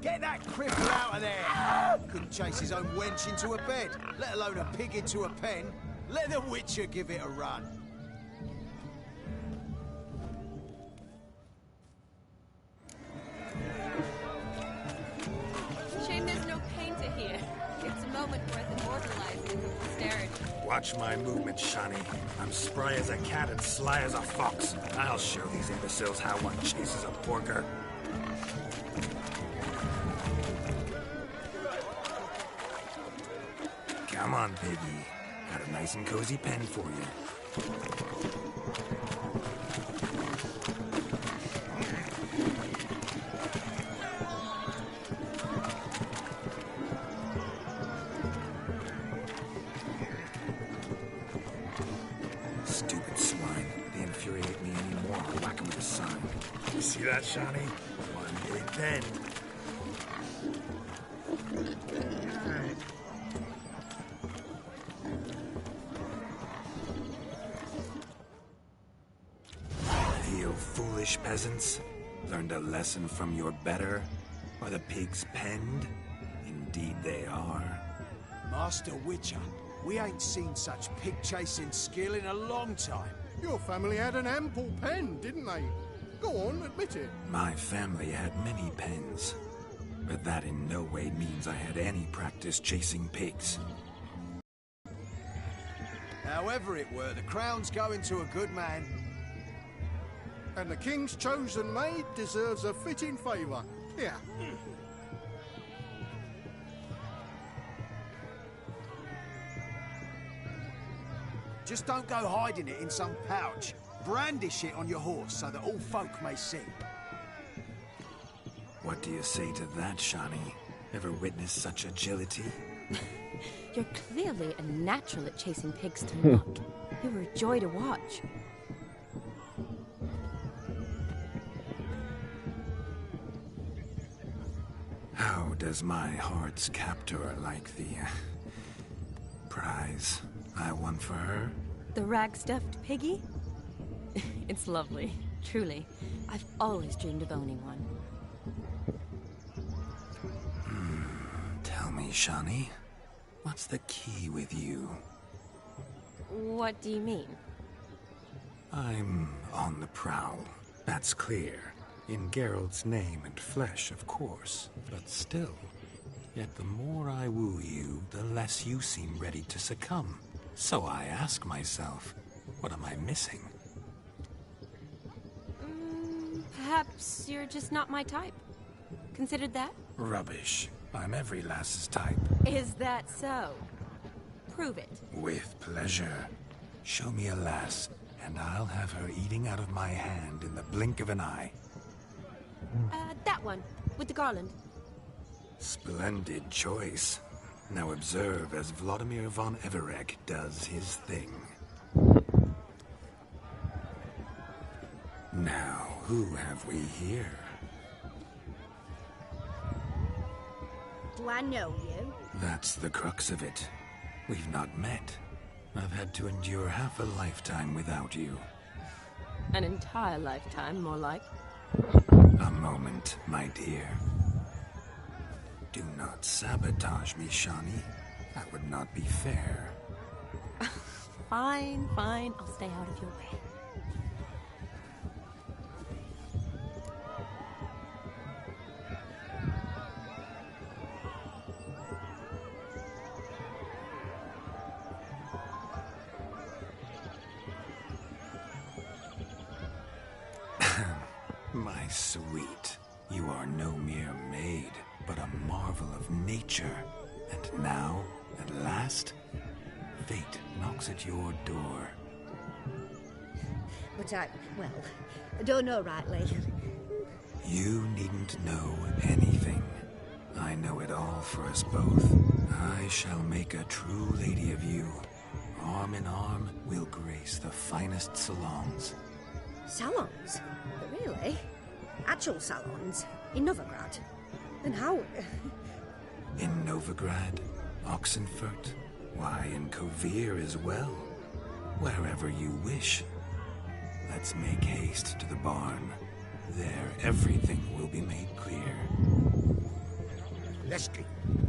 A: Get that cripple out of there! Couldn't chase his own wench into a bed, let alone a pig into a pen. Let the Witcher give it a run.
E: Shame there's no painter here. It's a moment worth immortalizing for posterity.
C: Watch my movement, Shani. I'm spry as a cat and sly as a fox. I'll show these imbeciles how one chases a porker. Come on, piggy. Got a nice and cozy pen for you. Stupid swine. They infuriate me anymore. I'll whack 'em with a sign. You see that, Shani? One big pen. You foolish peasants. Learned a lesson from your better? Are the pigs penned? Indeed they are.
A: Master Witcher, we ain't seen such pig-chasing skill in a long time.
G: Your family had an ample pen, didn't they? Go on, admit it.
C: My family had many pens. But that in no way means I had any practice chasing pigs.
A: However it were, the crown's going to a good man.
G: And the king's chosen maid deserves a fitting favour. Here.
A: Just don't go hiding it in some pouch. Brandish it on your horse so that all folk may see.
C: What do you say to that, Shani? Ever witnessed such agility?
E: You're clearly a natural at chasing pigs to muck. You were a joy to watch.
C: How does my heart's captor like the prize I won for her?
E: The rag-stuffed piggy? It's lovely, truly. I've always dreamed of owning one.
C: Tell me, Shani, what's the key with you?
E: What do you mean?
C: I'm on the prowl, that's clear. In Geralt's name and flesh, of course. But still, yet the more I woo you, the less you seem ready to succumb. So I ask myself, what am I missing?
E: Perhaps you're just not my type. Considered that?
C: Rubbish. I'm every lass's type.
E: Is that so? Prove it.
C: With pleasure. Show me a lass, and I'll have her eating out of my hand in the blink of an eye.
E: That one, with the garland.
C: Splendid choice. Now observe as Vladimir von Everec does his thing. Now, who have we here?
T: Do I know you?
C: That's the crux of it. We've not met. I've had to endure half a lifetime without you.
E: An entire lifetime, more like.
C: A moment, my dear. Do not sabotage me, Shani. That would not be fair.
E: Fine, fine. I'll stay out of your way.
C: My sweet, you are no mere maid, but a marvel of nature. And now, at last, fate knocks at your door.
T: But I don't know rightly.
C: You needn't know anything. I know it all for us both. I shall make a true lady of you. Arm in arm, we'll grace the finest salons.
T: Salons? Really? Actual salons? In Novigrad? Then how?
C: In Novigrad, Oxenfurt, why, in Kovir as well. Wherever you wish. Let's make haste to the barn. There, everything will be made clear.
D: Lesky,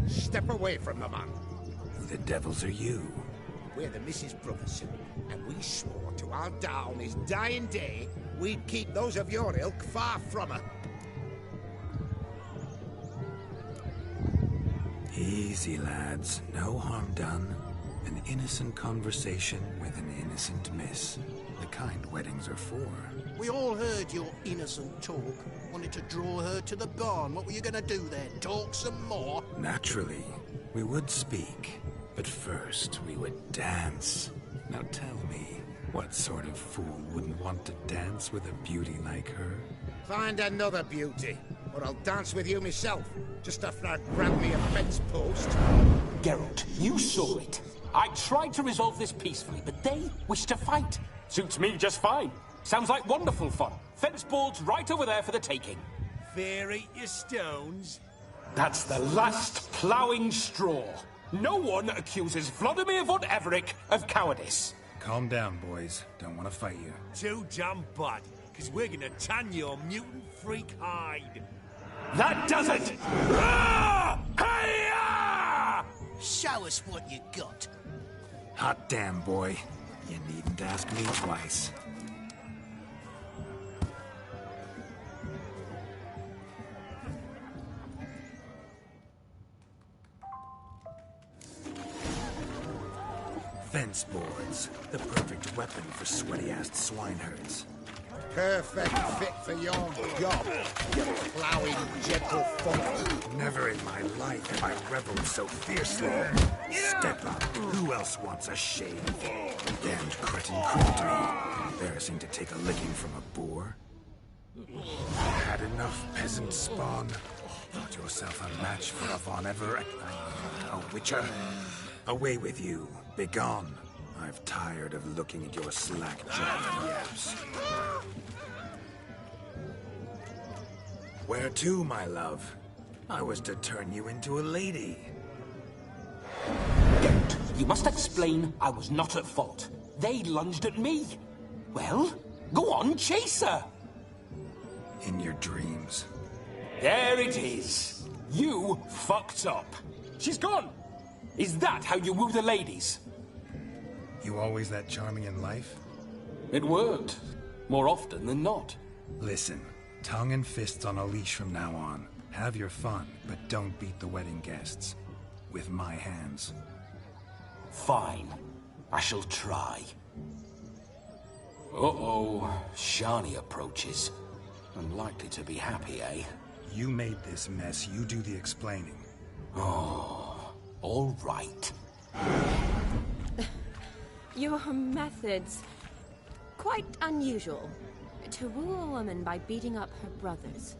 D: step away from the man.
C: Who the devils are you?
D: We're the Mrs. Brothers, and we swore to our Da on his dying day we'd keep those of your ilk far from her.
C: Easy, lads. No harm done. An innocent conversation with an innocent miss. The kind weddings are for.
Q: We all heard your innocent talk. Wanted to draw her to the barn. What were you gonna do then? Talk some more?
C: Naturally. We would speak. But first, we would dance. Now tell me, what sort of fool wouldn't want to dance with a beauty like her?
D: Find another beauty, or I'll dance with you myself, just after I grab me a fence post.
L: Geralt, you saw it. I tried to resolve this peacefully, but they wish to fight. Suits me just fine. Sounds like wonderful fun. Fence boards right over there for the taking.
N: Fear eat your stones.
L: That's the last ploughing straw. No one accuses Vladimir von Everec of cowardice.
C: Calm down, boys. Don't want to fight you.
N: Too damn bad, because we're gonna tan your mutant freak hide.
L: That does it!
Q: Show us what you got.
C: Hot damn, boy. You needn't ask me twice. Fence boards. The perfect weapon for sweaty-assed swineherds.
D: Perfect fit for your job, you ploughing gentle folk.
C: Never in my life have I reveled so fiercely. Step up. Who else wants a shave? Damned cretin creeped me. Embarrassing to take a licking from a boar. Had enough, peasant spawn. Thought yourself a match for a Von Everec. A witcher. Away with you. Begone. I've tired of looking at your slack-jawed yaps. Where to, my love? I was to turn you into a lady.
L: Geralt, you must explain I was not at fault. They lunged at me. Well, go on, chase her.
C: In your dreams.
L: There it is. You fucked up. She's gone. Is that how you woo the ladies?
C: You always that charming in life?
L: It worked. More often than not.
C: Listen, tongue and fists on a leash from now on. Have your fun, but don't beat the wedding guests. With my hands.
L: Fine. I shall try. Uh-oh. Shani approaches. Unlikely to be happy, eh?
C: You made this mess. You do the explaining.
L: Oh, all right.
E: Your methods... quite unusual. To woo a woman by beating up her brothers.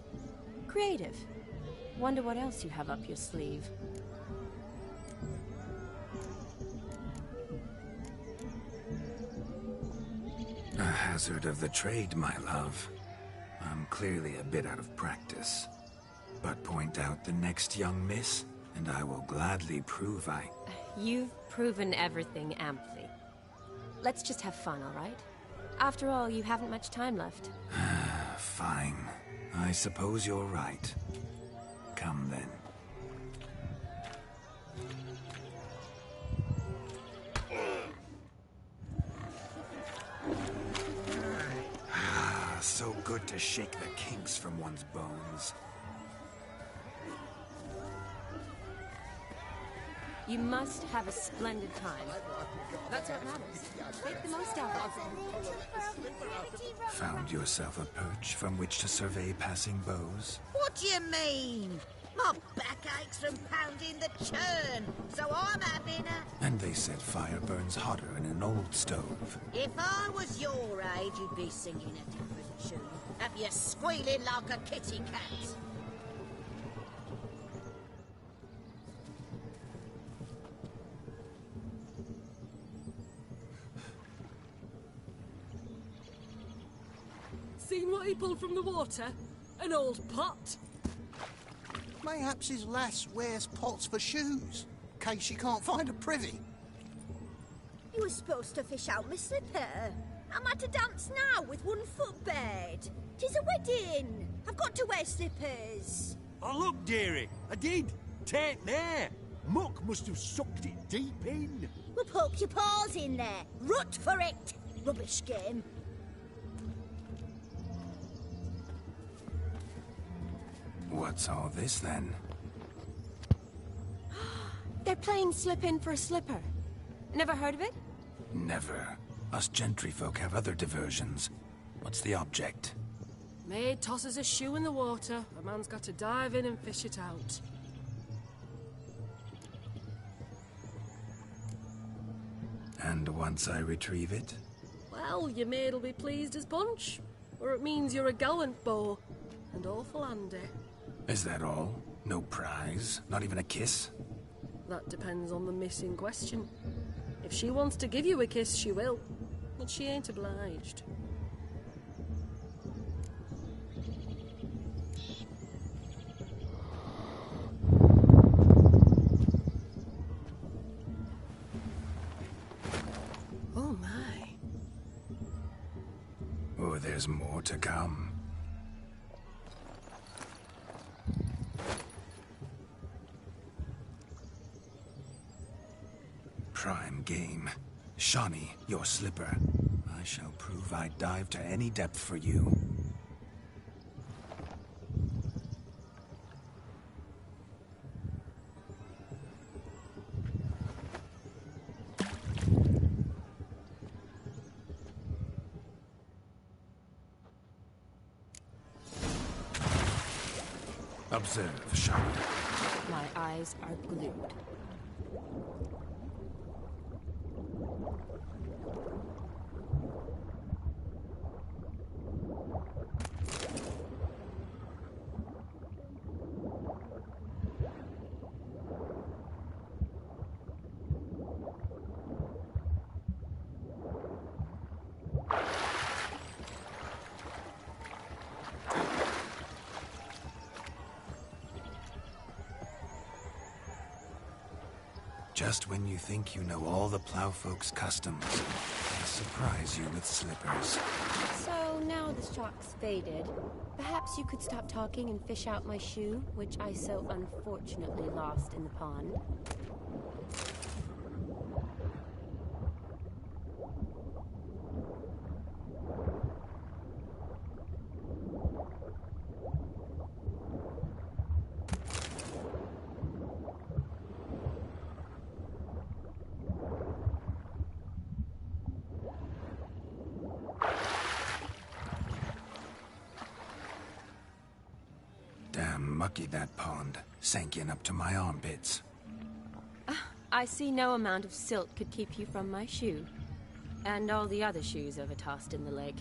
E: Creative. Wonder what else you have up your sleeve.
C: A hazard of the trade, my love. I'm clearly a bit out of practice. But point out the next young miss, and I will gladly prove I...
E: You've proven everything amply. Let's just have fun, all right? After all, you haven't much time left.
C: Fine. I suppose you're right. Come then. So good to shake the kinks from one's bones.
E: You must have a splendid time. That's what matters. Make the most out of it.
C: Found yourself a perch from which to survey passing bows?
D: What do you mean? My back aches from pounding the churn, so I'm having a...
C: And they said fire burns hotter in an old stove.
D: If I was your age, you'd be singing a different tune. Have you squealing like a kitty cat?
S: Seen what he pulled from the water? An old pot?
Q: Mayhaps his lass wears pots for shoes, in case she can't find a privy.
T: You were supposed to fish out my slipper. I'm at a dance now with one foot bed. 'Tis a wedding. I've got to wear slippers.
B: Oh, look, dearie, I did. Tain't there. Muck must have sucked it deep in.
T: Well, poke your paws in there. Rut for it. Rubbish game.
C: What's all this, then?
E: They're playing slip in for a slipper. Never heard of it?
C: Never. Us gentry folk have other diversions. What's the object?
S: Maid tosses a shoe in the water. A man's got to dive in and fish it out.
C: And once I retrieve it?
S: Well, your maid'll be pleased as punch. Or it means you're a gallant beau. And awful handy.
C: Is that all? No prize? Not even a kiss?
S: That depends on the miss in question. If she wants to give you a kiss, she will. But she ain't obliged. Oh my.
C: Oh, there's more to come. Prime game. Shawnee, your slipper. I shall prove I'd dive to any depth for you. Observe, Shawnee.
E: My eyes are glued.
C: Just when you think you know all the plowfolk's customs, they surprise you with slippers.
E: So now the shock's faded. Perhaps you could stop talking and fish out my shoe, which I so unfortunately lost in the pond.
C: Damn mucky, that pond. Sank in up to my armpits.
E: I see no amount of silt could keep you from my shoe. And all the other shoes overtossed in the lake.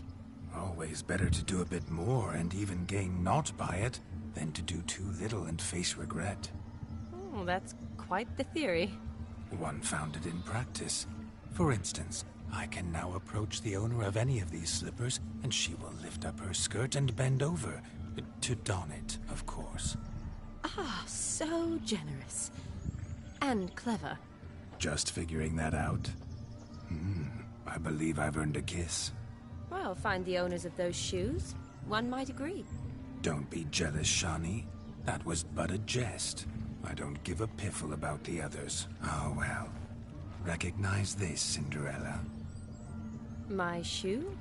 C: Always better to do a bit more and even gain naught by it than to do too little and face regret.
E: Oh, that's quite the theory.
C: One founded in practice. For instance, I can now approach the owner of any of these slippers, and she will lift up her skirt and bend over. To don it, of course.
E: Ah, so generous. And clever.
C: Just figuring that out? I believe I've earned a kiss.
E: Well, find the owners of those shoes. One might agree.
C: Don't be jealous, Shani. That was but a jest. I don't give a piffle about the others. Oh, well. Recognize this, Cinderella.
E: My shoe?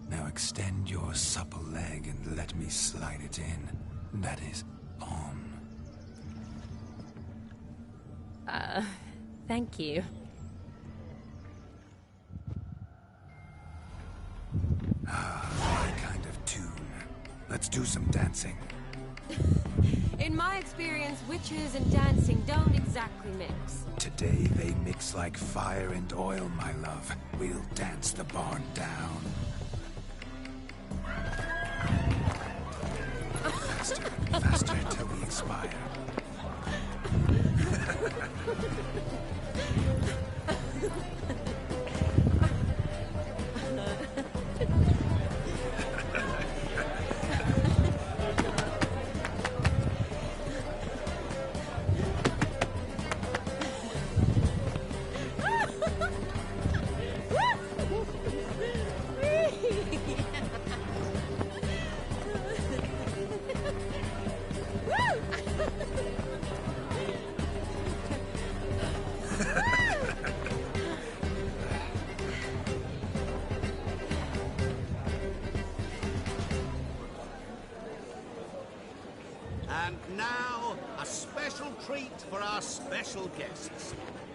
C: Now extend your supple leg and let me slide it in. That is, on.
E: Thank you.
C: My kind of tune. Let's do some dancing.
E: In my experience, witches and dancing don't exactly mix.
C: Today they mix like fire and oil, my love. We'll dance the barn down. Faster, faster until we expire.
D: And now, a special treat for our special guests.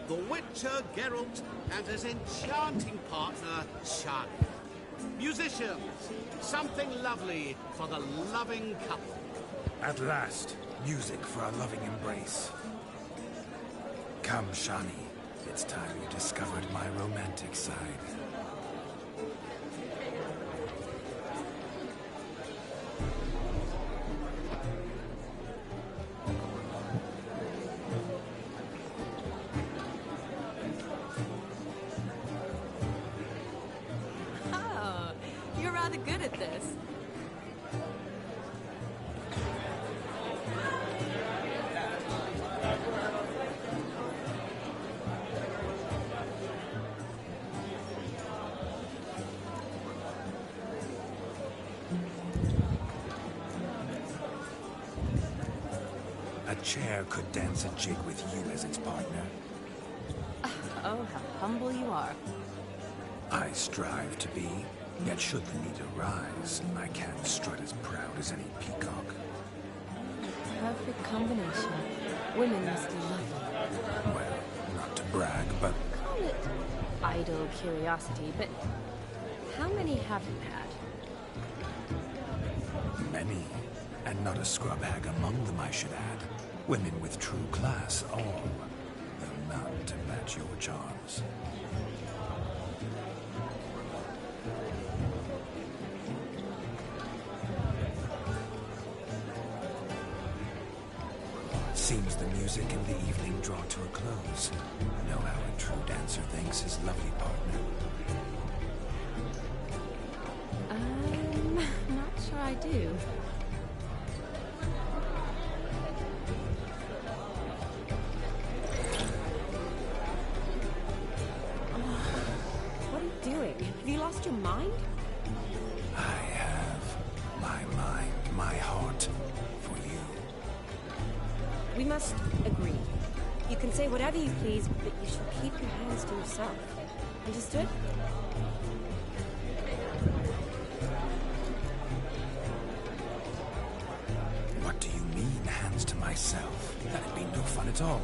D: The Witcher Geralt and his enchanting partner, Shani. Musicians, something lovely for the loving couple.
C: At last, music for our loving embrace. Come, Shani. It's time you discovered my romantic side.
E: Oh, you're rather good at this.
C: A chair could dance a jig with you as its partner.
E: Oh, how humble you are.
C: I strive to be, yet should the need arise, I can't strut as proud as any peacock.
E: Perfect combination. Women must be lovely.
C: Well, not to brag, but
E: Call it idle curiosity, but how many have you had?
C: many. And not a scrub hag among them, I should add. Women with true class, all. Though none to match your charms. Seems the music and the evening draw to a close. Know how a true dancer thanks his lovely partner.
E: Not sure I do. What are you doing? Have you lost your mind?
C: I have my mind, my heart for you.
E: We must agree. You can say whatever you please, but you shall keep your hands to yourself. Understood?
C: What do you mean, hands to myself? That'd be no fun at all.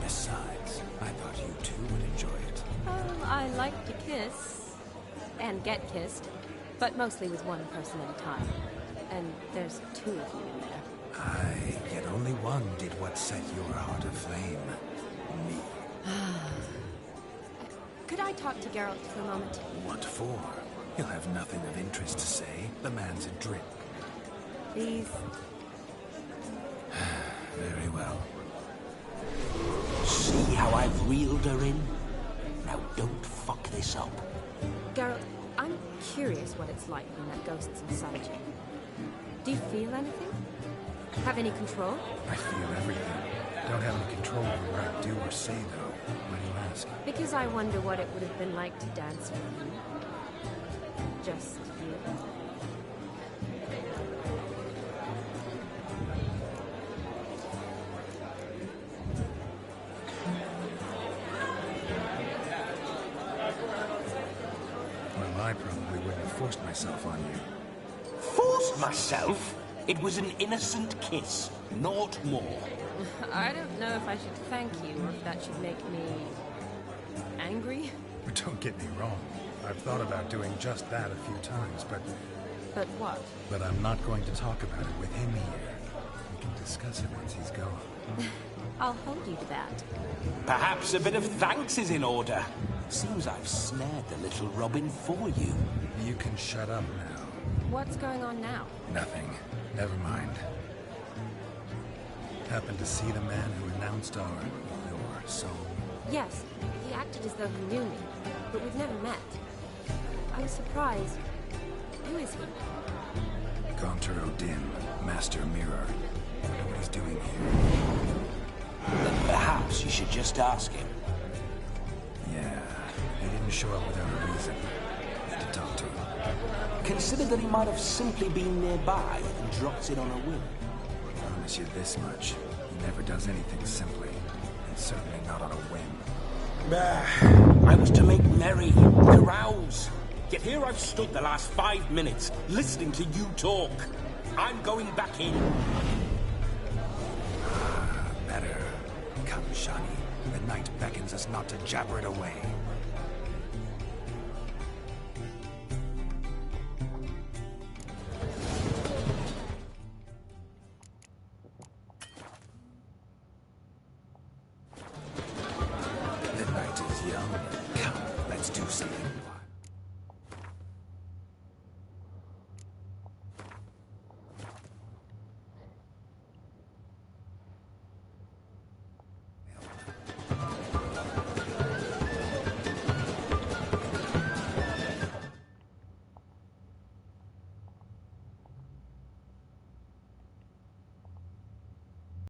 C: Besides, I thought you two would enjoy it.
E: Oh, I like to kiss. And get kissed. But mostly with one person at a time. And there's two of you in there.
C: Aye, yet only one did what set your heart aflame. Me.
E: Could I talk to Geralt for a moment?
C: What for? He'll have nothing of interest to say. The man's adrift.
E: Please.
C: Very well.
L: See how I've reeled her in? Now don't fuck this up.
E: Geralt, I'm curious what it's like when that ghost's inside you. Do you feel anything? Have any control?
C: I feel everything. Don't have any control over what I do or say, though. Why do you ask?
E: Because I wonder what it would have been like to dance with you. Just you.
C: Well, I probably wouldn't have forced myself on you.
L: Forced myself? It was an innocent kiss, naught more.
E: I don't know if I should thank you or if that should make me angry.
C: Don't get me wrong. I've thought about doing just that a few times, but
E: But what?
C: But I'm not going to talk about it with him here. We can discuss it once he's gone.
E: I'll hold you to that.
L: Perhaps a bit of thanks is in order. Seems I've snared the little Robin for you.
C: You can shut up now.
E: What's going on now?
C: Nothing. Never mind. Happened to see the man who announced your soul?
E: Yes, he acted as though he knew me, but we've never met. I was surprised. Who is he?
C: Gaunter O'Dim, Master Mirror. I wonder what he's doing here.
L: Then perhaps you should just ask him.
C: Yeah, he didn't show up without a reason. Need to talk to him.
L: Consider that he might have simply been nearby and dropped in on a whim.
C: I promise you this much. He never does anything simply, and certainly not on a whim.
L: I was to make merry, carouse. Yet here I've stood the last 5 minutes, listening to you talk. I'm going back in.
C: Better. Come, Shani. The night beckons us not to jabber it away. The night is young. Come, let's do something.